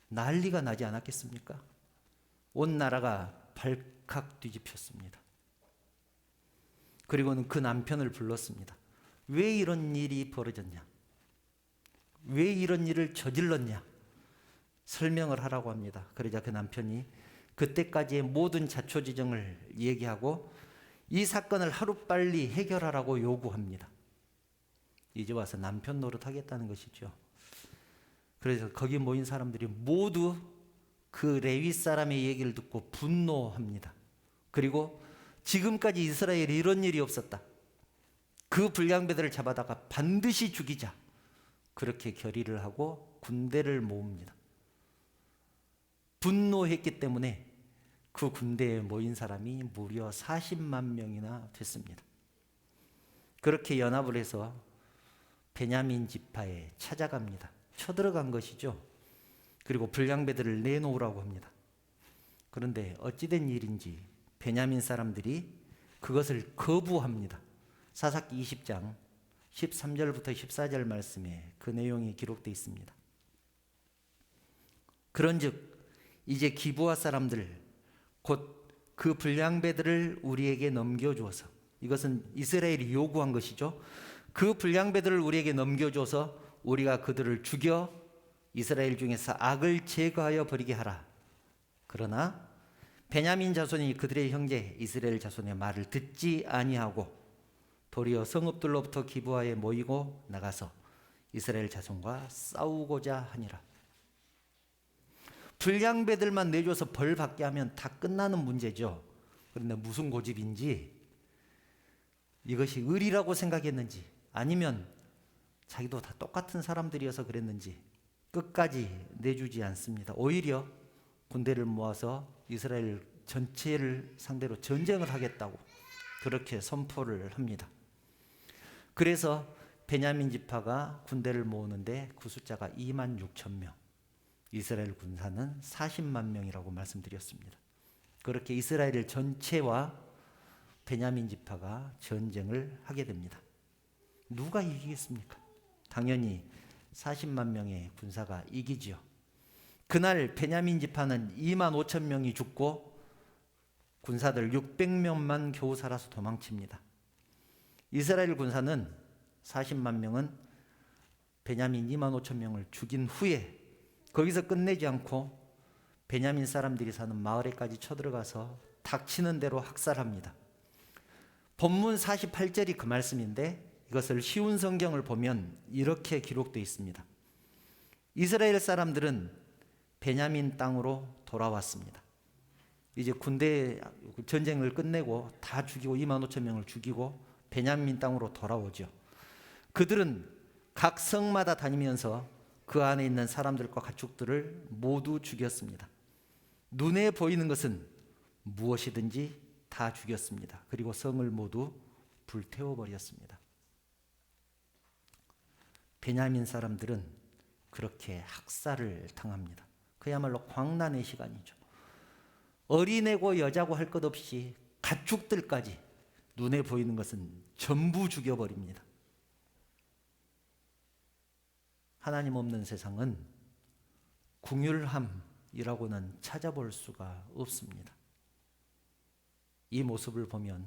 난리가 나지 않았겠습니까? 온 나라가 발칵 뒤집혔습니다. 그리고는 그 남편을 불렀습니다. 왜 이런 일이 벌어졌냐? 왜 이런 일을 저질렀냐? 설명을 하라고 합니다. 그러자 그 남편이 그때까지의 모든 자초지정을 얘기하고 이 사건을 하루빨리 해결하라고 요구합니다. 이제 와서 남편 노릇하겠다는 것이죠. 그래서 거기 모인 사람들이 모두 그 레위 사람의 얘기를 듣고 분노합니다. 그리고 지금까지 이스라엘에 이런 일이 없었다. 그 불량배들을 잡아다가 반드시 죽이자. 그렇게 결의를 하고 군대를 모읍니다. 분노했기 때문에 그 군대에 모인 사람이 무려 40만 명이나 됐습니다. 그렇게 연합을 해서 베냐민 지파에 찾아갑니다. 쳐들어간 것이죠. 그리고 불량배들을 내놓으라고 합니다. 그런데 어찌된 일인지 베냐민 사람들이 그것을 거부합니다. 사사기 20장 13절부터 14절 말씀에 그 내용이 기록되어 있습니다. 그런즉 이제 기브아 사람들 곧 그 불량배들을 우리에게 넘겨주어서, 이것은 이스라엘이 요구한 것이죠. 그 불량배들을 우리에게 넘겨줘서 우리가 그들을 죽여 이스라엘 중에서 악을 제거하여 버리게 하라. 그러나 베냐민 자손이 그들의 형제 이스라엘 자손의 말을 듣지 아니하고 도리어 성읍들로부터 기브아에 모이고 나가서 이스라엘 자손과 싸우고자 하니라. 불량배들만 내줘서 벌 받게 하면 다 끝나는 문제죠. 그런데 무슨 고집인지, 이것이 의리라고 생각했는지 아니면 자기도 다 똑같은 사람들이어서 그랬는지 끝까지 내주지 않습니다. 오히려 군대를 모아서 이스라엘 전체를 상대로 전쟁을 하겠다고 그렇게 선포를 합니다. 그래서 베냐민 지파가 군대를 모으는데 그 숫자가 2만 6천 명, 이스라엘 군사는 40만 명이라고 말씀드렸습니다. 그렇게 이스라엘 전체와 베냐민 지파가 전쟁을 하게 됩니다. 누가 이기겠습니까? 당연히 40만 명의 군사가 이기지요. 그날 베냐민 지파는 2만 5천 명이 죽고 군사들 600명만 겨우 살아서 도망칩니다. 이스라엘 군사는 40만 명은 베냐민 2만 5천 명을 죽인 후에 거기서 끝내지 않고 베냐민 사람들이 사는 마을에까지 쳐들어가서 닥치는 대로 학살합니다. 본문 48절이 그 말씀인데 이것을 쉬운 성경을 보면 이렇게 기록되어 있습니다. 이스라엘 사람들은 베냐민 땅으로 돌아왔습니다. 이제 군대 전쟁을 끝내고 다 죽이고 2만 5천 명을 죽이고 베냐민 땅으로 돌아오죠. 그들은 각 성마다 다니면서 그 안에 있는 사람들과 가축들을 모두 죽였습니다. 눈에 보이는 것은 무엇이든지 다 죽였습니다. 그리고 성을 모두 불태워버렸습니다. 베냐민 사람들은 그렇게 학살을 당합니다. 그야말로 광란의 시간이죠. 어린애고 여자고 할 것 없이 가축들까지 눈에 보이는 것은 전부 죽여버립니다. 하나님 없는 세상은 궁율함이라고는 찾아볼 수가 없습니다. 이 모습을 보면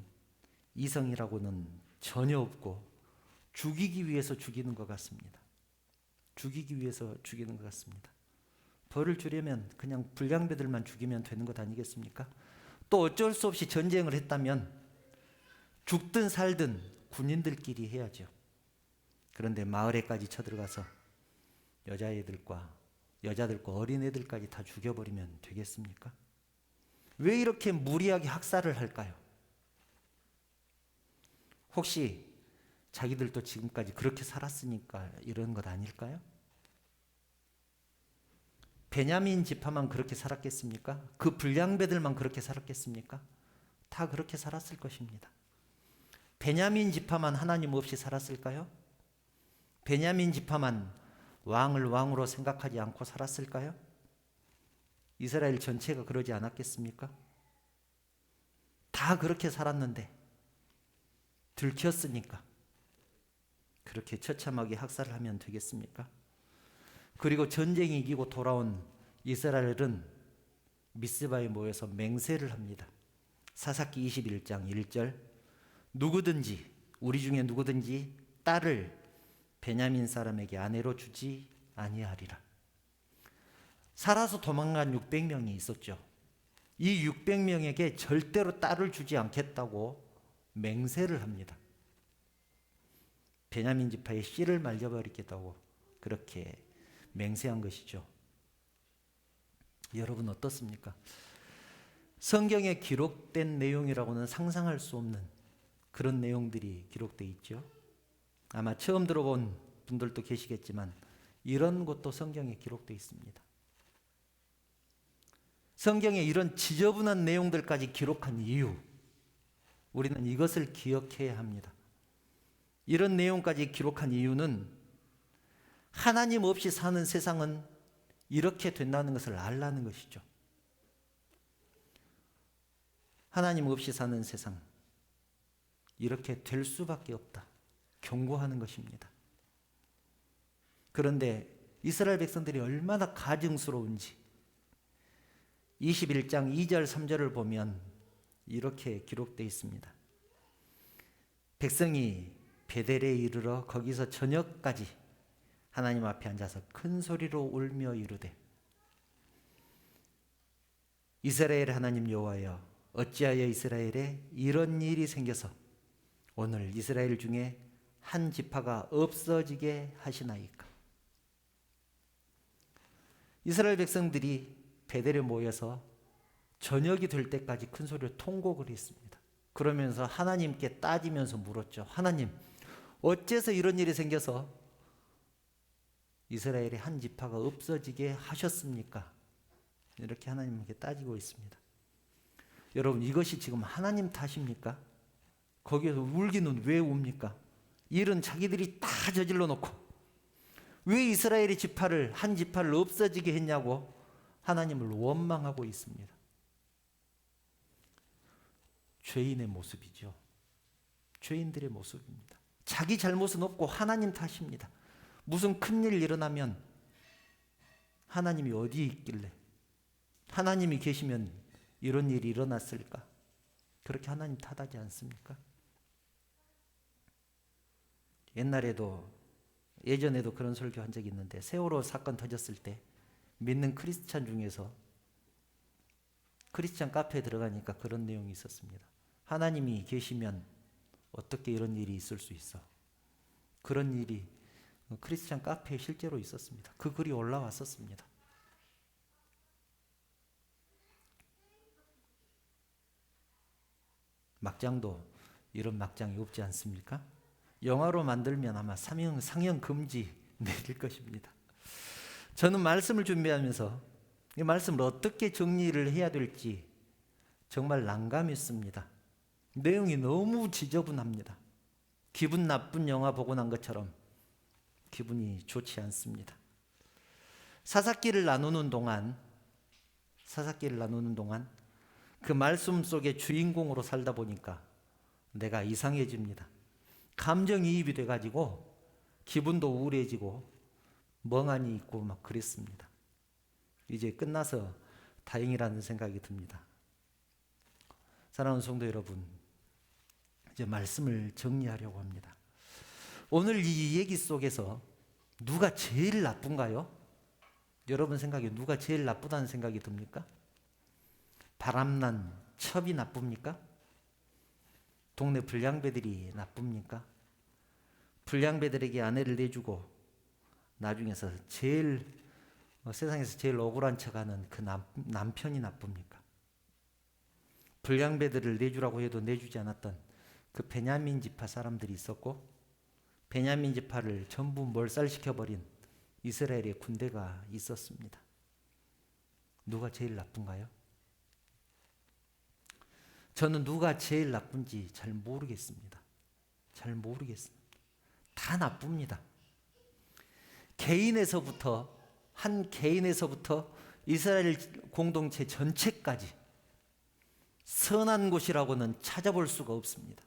이성이라고는 전혀 없고 죽이기 위해서 죽이는 것 같습니다. 죽이기 위해서 죽이는 것 같습니다. 벌을 주려면 그냥 불량배들만 죽이면 되는 것 아니겠습니까? 또 어쩔 수 없이 전쟁을 했다면 죽든 살든 군인들끼리 해야죠. 그런데 마을에까지 쳐들어가서 여자들과 어린애들까지 다 죽여버리면 되겠습니까? 왜 이렇게 무리하게 학살을 할까요? 혹시 자기들도 지금까지 그렇게 살았으니까 이런 것 아닐까요? 베냐민 지파만 그렇게 살았겠습니까? 그 불량배들만 그렇게 살았겠습니까? 다 그렇게 살았을 것입니다. 베냐민 지파만 하나님 없이 살았을까요? 베냐민 지파만 왕을 왕으로 생각하지 않고 살았을까요? 이스라엘 전체가 그러지 않았겠습니까? 다 그렇게 살았는데 들켰으니까 그렇게 처참하게 학살을 하면 되겠습니까? 그리고 전쟁이 이기고 돌아온 이스라엘은 미스바에 모여서 맹세를 합니다. 사사기 21장 1절 우리 중에 누구든지 딸을 베냐민 사람에게 아내로 주지 아니하리라. 살아서 도망간 600명이 있었죠. 이 600명에게 절대로 딸을 주지 않겠다고 맹세를 합니다. 베냐민 지파의 씨를 말려버리겠다고 그렇게 맹세한 것이죠. 여러분 어떻습니까? 성경에 기록된 내용이라고는 상상할 수 없는 그런 내용들이 기록되어 있죠. 아마 처음 들어본 분들도 계시겠지만 이런 것도 성경에 기록되어 있습니다. 성경에 이런 지저분한 내용들까지 기록한 이유, 우리는 이것을 기억해야 합니다. 이런 내용까지 기록한 이유는 하나님 없이 사는 세상은 이렇게 된다는 것을 알라는 것이죠. 하나님 없이 사는 세상, 이렇게 될 수밖에 없다. 경고하는 것입니다. 그런데 이스라엘 백성들이 얼마나 가증스러운지 21장 2절 3절을 보면 이렇게 기록되어 있습니다. 백성이 베델에 이르러 거기서 저녁까지 하나님 앞에 앉아서 큰 소리로 울며 이르되 이스라엘 하나님 여호와여 어찌하여 이스라엘에 이런 일이 생겨서 오늘 이스라엘 중에 한 지파가 없어지게 하시나이까. 이스라엘 백성들이 베델에 모여서 저녁이 될 때까지 큰 소리로 통곡을 했습니다. 그러면서 하나님께 따지면서 물었죠. 하나님, 어째서 이런 일이 생겨서 이스라엘의 한 지파가 없어지게 하셨습니까? 이렇게 하나님께 따지고 있습니다. 여러분, 이것이 지금 하나님 탓입니까? 거기에서 울기는 왜 웁니까? 일은 자기들이 다 저질러 놓고 왜 이스라엘의 지파를 한 지파를 없어지게 했냐고 하나님을 원망하고 있습니다. 죄인의 모습이죠. 죄인들의 모습입니다. 자기 잘못은 없고 하나님 탓입니다. 무슨 큰일 일어나면 하나님이 어디에 있길래, 하나님이 계시면 이런 일이 일어났을까? 그렇게 하나님 탓하지 않습니까? 예전에도 그런 설교한 적이 있는데, 세월호 사건 터졌을 때 믿는 크리스찬 중에서 크리스찬 카페에 들어가니까 그런 내용이 있었습니다. 하나님이 계시면 어떻게 이런 일이 있을 수 있어? 그런 일이 크리스찬 카페에 실제로 있었습니다. 그 글이 올라왔었습니다. 막장도 이런 막장이 없지 않습니까? 영화로 만들면 아마 상영 금지 내릴 것입니다. 저는 말씀을 준비하면서 이 말씀을 어떻게 정리를 해야 될지 정말 난감했습니다. 내용이 너무 지저분합니다. 기분 나쁜 영화 보고 난 것처럼 기분이 좋지 않습니다. 사사기를 나누는 동안 그 말씀 속의 주인공으로 살다 보니까 내가 이상해집니다. 감정이입이 돼가지고 기분도 우울해지고 멍하니 있고 막 그랬습니다. 이제 끝나서 다행이라는 생각이 듭니다. 사랑하는 성도 여러분, 이제 말씀을 정리하려고 합니다. 오늘 이 얘기 속에서 누가 제일 나쁜가요? 여러분 생각에 누가 제일 나쁘다는 생각이 듭니까? 바람난 첩이 나쁩니까? 동네 불량배들이 나쁩니까? 불량배들에게 아내를 내주고 나중에서 세상에서 제일 억울한 척하는 그 남편이 나쁩니까? 불량배들을 내주라고 해도 내주지 않았던 그 베냐민 지파 사람들이 있었고, 베냐민 지파를 전부 몰살시켜버린 이스라엘의 군대가 있었습니다. 누가 제일 나쁜가요? 저는 누가 제일 나쁜지 잘 모르겠습니다. 다 나쁩니다. 한 개인에서부터 이스라엘 공동체 전체까지 선한 곳이라고는 찾아볼 수가 없습니다.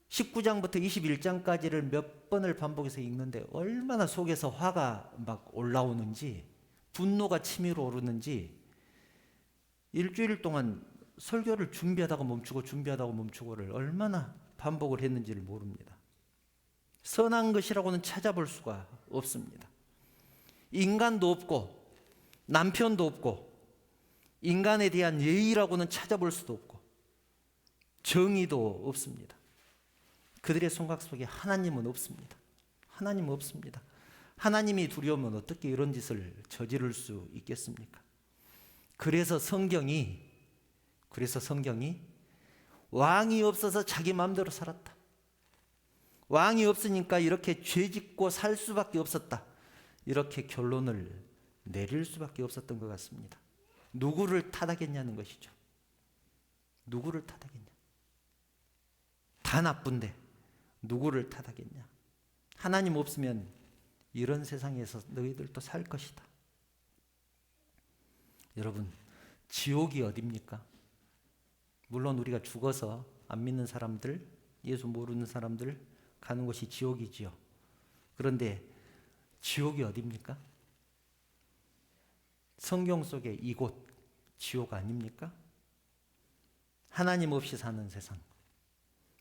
19장부터 21장까지를 몇 번을 반복해서 읽는데 얼마나 속에서 화가 막 올라오는지, 분노가 치밀어 오르는지 일주일 동안 설교를 준비하다가 멈추고를 얼마나 반복을 했는지를 모릅니다. 선한 것이라고는 찾아볼 수가 없습니다. 인간도 없고 남편도 없고 인간에 대한 예의라고는 찾아볼 수도 없고 정의도 없습니다. 그들의 손각 속에 하나님은 없습니다. 하나님이 두려우면 어떻게 이런 짓을 저지를 수 있겠습니까? 그래서 성경이 왕이 없어서 자기 마음대로 살았다. 왕이 없으니까 이렇게 죄짓고 살 수밖에 없었다. 이렇게 결론을 내릴 수밖에 없었던 것 같습니다. 누구를 탓하겠냐는 것이죠. 누구를 탓하겠냐? 다 나쁜데 누구를 탓하겠냐? 하나님 없으면 이런 세상에서 너희들도 살 것이다. 여러분, 지옥이 어디입니까? 물론 우리가 죽어서 안 믿는 사람들, 예수 모르는 사람들 가는 곳이 지옥이지요. 그런데 지옥이 어디입니까? 성경 속에 이곳 지옥 아닙니까? 하나님 없이 사는 세상,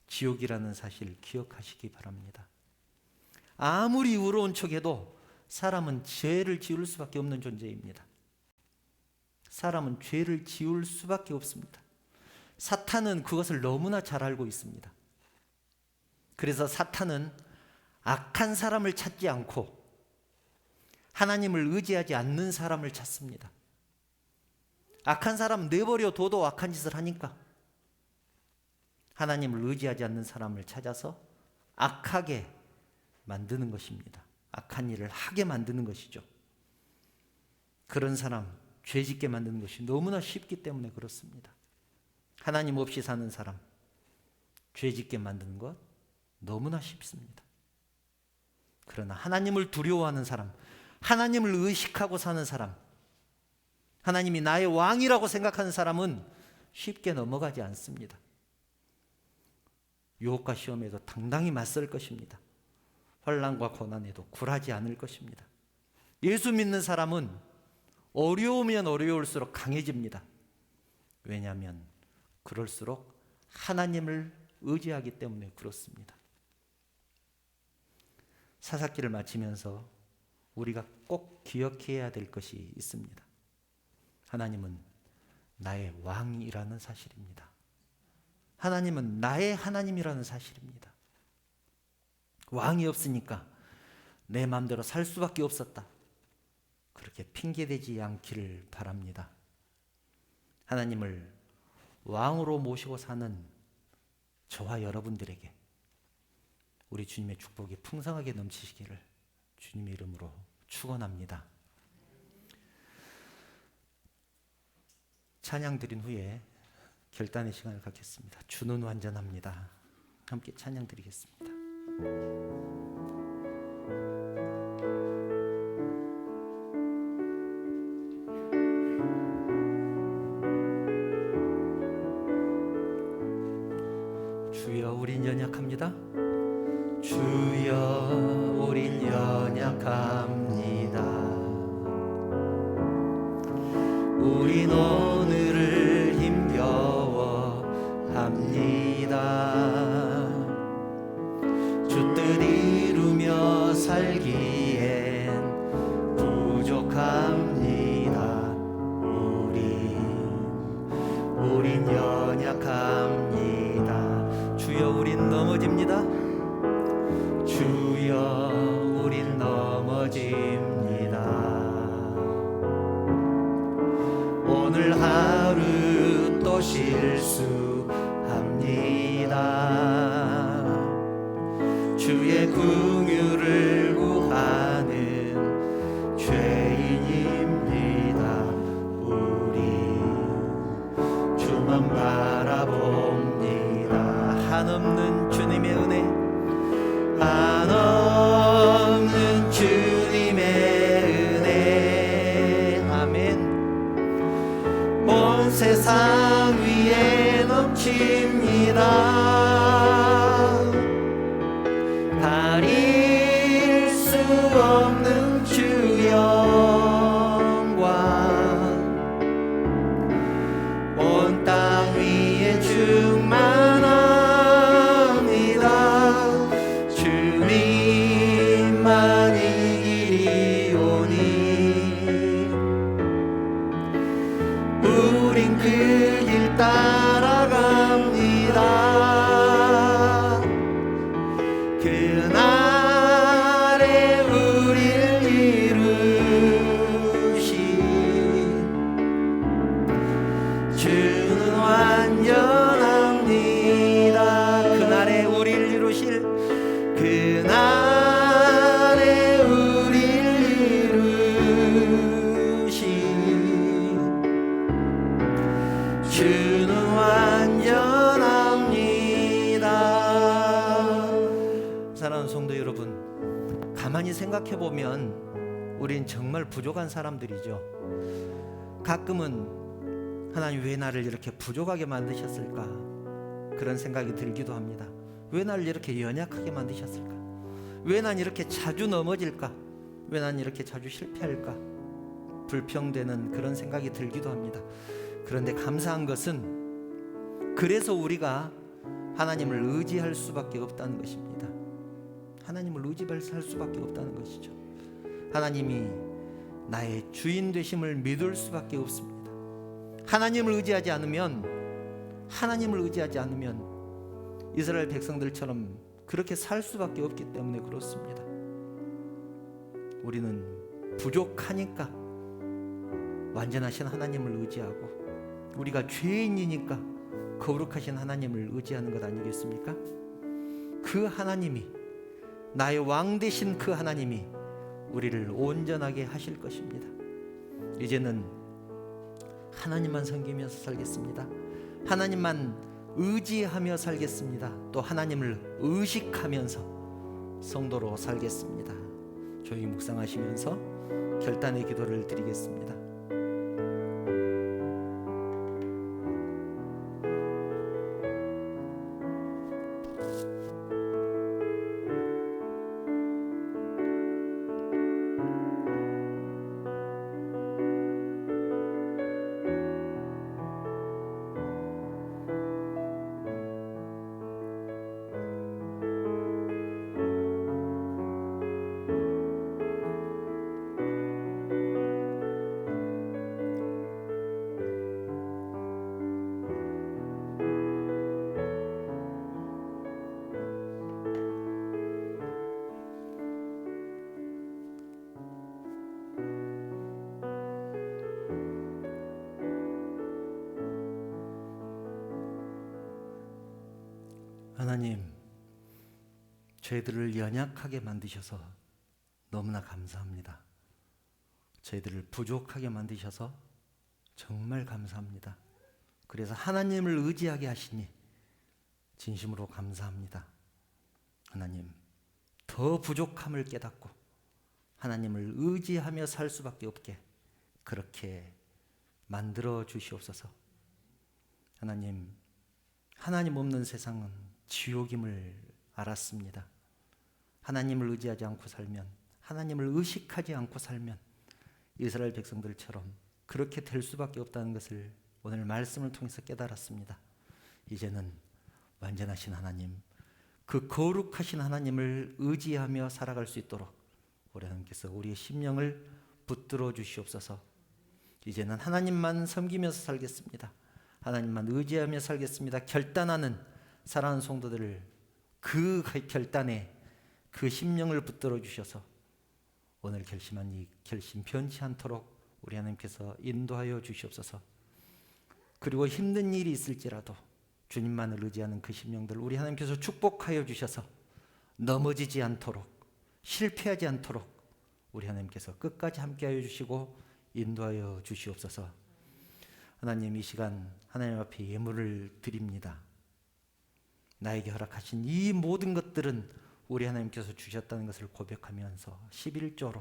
지옥이라는 사실 기억하시기 바랍니다. 아무리 의로운 척해도 사람은 죄를 지을 수밖에 없는 존재입니다. 사람은 죄를 지을 수밖에 없습니다. 사탄은 그것을 너무나 잘 알고 있습니다. 그래서 사탄은 악한 사람을 찾지 않고 하나님을 의지하지 않는 사람을 찾습니다. 악한 사람 내버려 둬도 악한 짓을 하니까 하나님을 의지하지 않는 사람을 찾아서 악하게 만드는 것입니다. 악한 일을 하게 만드는 것이죠. 그런 사람, 죄짓게 만드는 것이 너무나 쉽기 때문에 그렇습니다. 하나님 없이 사는 사람, 죄짓게 만드는 것 너무나 쉽습니다. 그러나 하나님을 두려워하는 사람, 하나님을 의식하고 사는 사람, 하나님이 나의 왕이라고 생각하는 사람은 쉽게 넘어가지 않습니다. 유혹과 시험에도 당당히 맞설 것입니다. 환난과 고난에도 굴하지 않을 것입니다. 예수 믿는 사람은 어려우면 어려울수록 강해집니다. 왜냐하면 그럴수록 하나님을 의지하기 때문에 그렇습니다. 사사기를 마치면서 우리가 꼭 기억해야 될 것이 있습니다. 하나님은 나의 왕이라는 사실입니다. 하나님은 나의 하나님이라는 사실입니다. 왕이 없으니까 내 마음대로 살 수밖에 없었다. 그렇게 핑계대지 않기를 바랍니다. 하나님을 왕으로 모시고 사는 저와 여러분들에게 우리 주님의 축복이 풍성하게 넘치시기를 주님의 이름으로 축원합니다. 찬양 드린 후에 결단의 시간을 갖겠습니다. 주는 완전합니다. 함께 찬양 드리겠습니다. 주여 우린 연약합니다. 주여 우린 연약합니다. 우린 오늘을 힘겨워 합니다. 주 뜻 이루며 살기엔 부족합니다. 우린 연약합니다. 주여 우린 넘어집니다. 주여 우린 넘어집니다. 오늘 하루 또 실수합니다. 주의 긍휼을 구하는 죄인입니다. 우리 주만 바라봅니다. 한없는 주님의 은혜, 한없는 주님의 은혜. 아멘. 온 세상 위에 넘칩니다. 가릴 수 없는 주 영광, 온 땅 위에 충만합니다. 주님만 이기리오니 우린 그 길 따라갑니다. 그날에 우릴 이루신 주는 완전합니다. 그날에 우릴 이루실, 그날에 우릴 이루신 주는 완전합니다. 사랑하는 성도 여러분, 가만히 생각해 보면 우린 정말 부족한 사람들이죠. 가끔은 하나님 왜 나를 이렇게 부족하게 만드셨을까 그런 생각이 들기도 합니다. 왜 나를 이렇게 연약하게 만드셨을까? 왜 난 이렇게 자주 넘어질까? 왜 난 이렇게 자주 실패할까? 불평되는 그런 생각이 들기도 합니다. 그런데 감사한 것은 그래서 우리가 하나님을 의지할 수밖에 없다는 것입니다. 하나님을 의지할 수밖에 없다는 것이죠. 하나님이 나의 주인 되심을 믿을 수밖에 없습니다. 하나님을 의지하지 않으면 이스라엘 백성들처럼 그렇게 살 수밖에 없기 때문에 그렇습니다. 우리는 부족하니까 완전하신 하나님을 의지하고, 우리가 죄인이니까 거룩하신 하나님을 의지하는 것 아니겠습니까? 그 하나님이, 나의 왕 되신 그 하나님이 우리를 온전하게 하실 것입니다. 이제는 하나님만 섬기면서 살겠습니다. 하나님만 의지하며 살겠습니다. 또 하나님을 의식하면서 성도로 살겠습니다. 조용히 묵상하시면서 결단의 기도를 드리겠습니다. 하나님, 저희들을 연약하게 만드셔서 너무나 감사합니다. 저희들을 부족하게 만드셔서 정말 감사합니다. 그래서 하나님을 의지하게 하시니 진심으로 감사합니다. 하나님, 더 부족함을 깨닫고 하나님을 의지하며 살 수밖에 없게 그렇게 만들어 주시옵소서. 하나님, 하나님 없는 세상은 지옥임을 알았습니다. 하나님을 의지하지 않고 살면, 하나님을 의식하지 않고 살면 이스라엘 백성들처럼 그렇게 될 수밖에 없다는 것을 오늘 말씀을 통해서 깨달았습니다. 이제는 완전하신 하나님, 그 거룩하신 하나님을 의지하며 살아갈 수 있도록 우리 하나님께서 우리의 심령을 붙들어 주시옵소서. 이제는 하나님만 섬기면서 살겠습니다. 하나님만 의지하며 살겠습니다. 결단하는 사랑하는 성도들을 그 결단에 그 심령을 붙들어 주셔서 오늘 결심한 이 결심 변치 않도록 우리 하나님께서 인도하여 주시옵소서. 그리고 힘든 일이 있을지라도 주님만을 의지하는 그 심령들 우리 하나님께서 축복하여 주셔서 넘어지지 않도록, 실패하지 않도록 우리 하나님께서 끝까지 함께하여 주시고 인도하여 주시옵소서. 하나님, 이 시간 하나님 앞에 예물을 드립니다. 나에게 허락하신 이 모든 것들은 우리 하나님께서 주셨다는 것을 고백하면서 11조로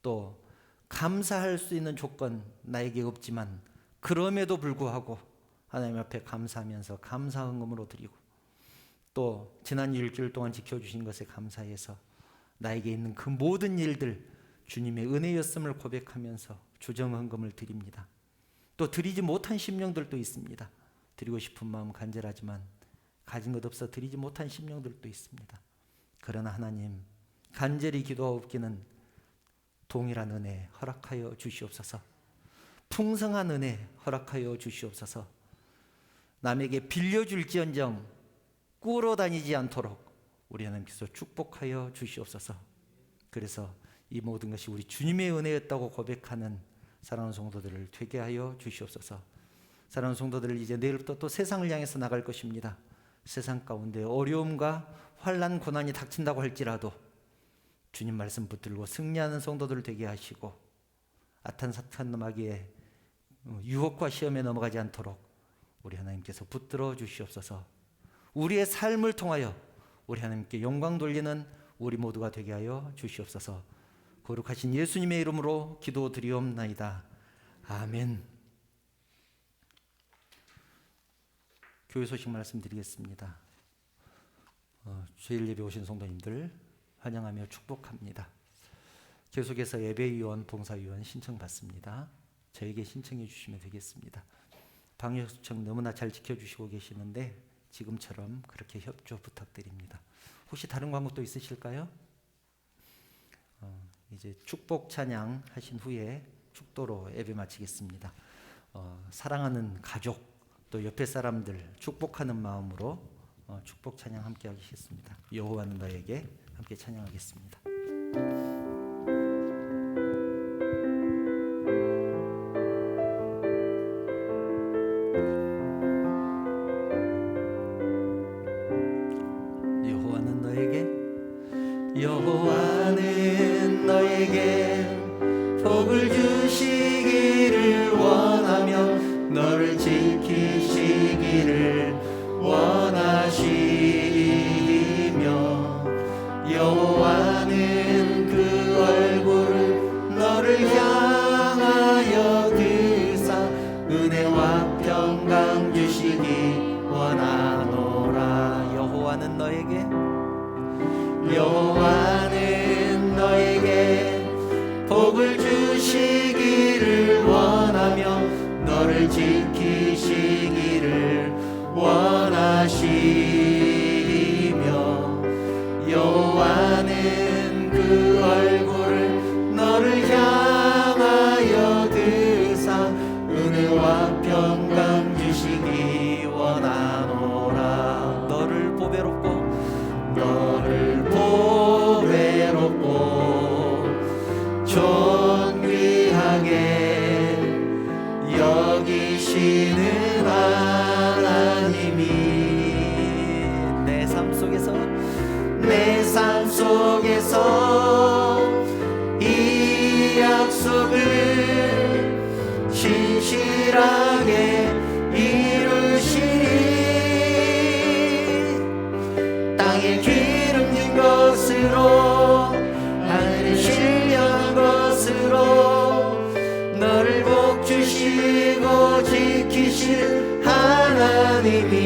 또 감사할 수 있는 조건 나에게 없지만 그럼에도 불구하고 하나님 앞에 감사하면서 감사 헌금으로 드리고 또 지난 일주일 동안 지켜주신 것에 감사해서 나에게 있는 그 모든 일들 주님의 은혜였음을 고백하면서 주정 헌금을 드립니다. 또 드리지 못한 심령들도 있습니다. 드리고 싶은 마음 간절하지만 가진 것 없어 드리지 못한 심령들도 있습니다. 그러나 하나님, 간절히 기도하옵기는 동일한 은혜 허락하여 주시옵소서. 풍성한 은혜 허락하여 주시옵소서. 남에게 빌려줄지언정 꾸러 다니지 않도록 우리 하나님께서 축복하여 주시옵소서. 그래서 이 모든 것이 우리 주님의 은혜였다고 고백하는 사랑하는 성도들을 되게 하여 주시옵소서. 사랑하는 성도들을 이제 내일부터 또 세상을 향해서 나갈 것입니다. 세상 가운데 어려움과 환난 고난이 닥친다고 할지라도 주님 말씀 붙들고 승리하는 성도들 되게 하시고 아탄사탄 마귀의 유혹과 시험에 넘어가지 않도록 우리 하나님께서 붙들어 주시옵소서. 우리의 삶을 통하여 우리 하나님께 영광 돌리는 우리 모두가 되게 하여 주시옵소서. 거룩하신 예수님의 이름으로 기도드리옵나이다. 아멘. 교회 소식 말씀드리겠습니다. 주일 예배 오신 성도님들 환영하며 축복합니다. 계속해서 예배위원, 봉사위원 신청받습니다. 저에게 신청해 주시면 되겠습니다. 방역수칙 너무나 잘 지켜주시고 계시는데 지금처럼 그렇게 협조 부탁드립니다. 혹시 다른 광고 또 있으실까요? 이제 축복 찬양 하신 후에 축도로 예배 마치겠습니다. 사랑하는 가족 또 옆에 사람들 축복하는 마음으로 축복 찬양 함께 하시겠습니다. 여호와는 너에게 함께 찬양하겠습니다. 여호와는 너에게 복을 주시기를 원하며 너를 지키시기를 그 얼굴을 너를 향하여 드사 은혜와 평강 주시기 원하노라. 너를 보배롭고 존귀하게 여기시는 하나님이 내 삶 속에서 이 약속을 신실하게 이루시리. 땅에 기름진 것으로 하늘에 신령한 것으로 너를 복주시고 지키실 하나님이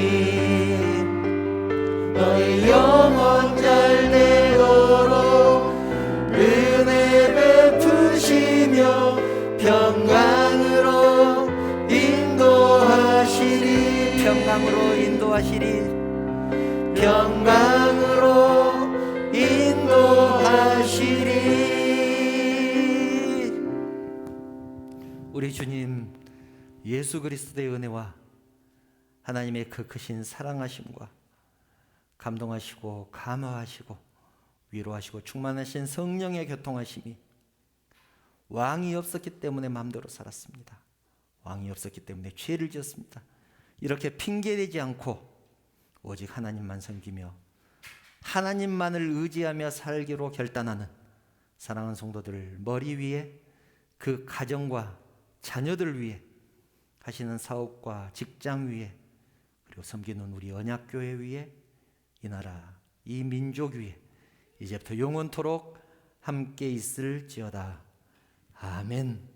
너의 영혼 잘 되도록 은혜 베푸시며 평강으로 인도하시리. 평강으로 인도하시리. 우리 주님 예수 그리스도의 은혜와 하나님의 그 크신 사랑하심과 감동하시고 감화하시고 위로하시고 충만하신 성령의 교통하심이 왕이 없었기 때문에 마음대로 살았습니다. 왕이 없었기 때문에 죄를 지었습니다. 이렇게 핑계대지 않고 오직 하나님만 섬기며 하나님만을 의지하며 살기로 결단하는 사랑하는 성도들 머리 위에 그 가정과 자녀들 위에 하시는 사업과 직장 위에 그리고 섬기는 우리 언약교회 위에 이 나라 이 민족 위에 이제부터 영원토록 함께 있을지어다. 아멘.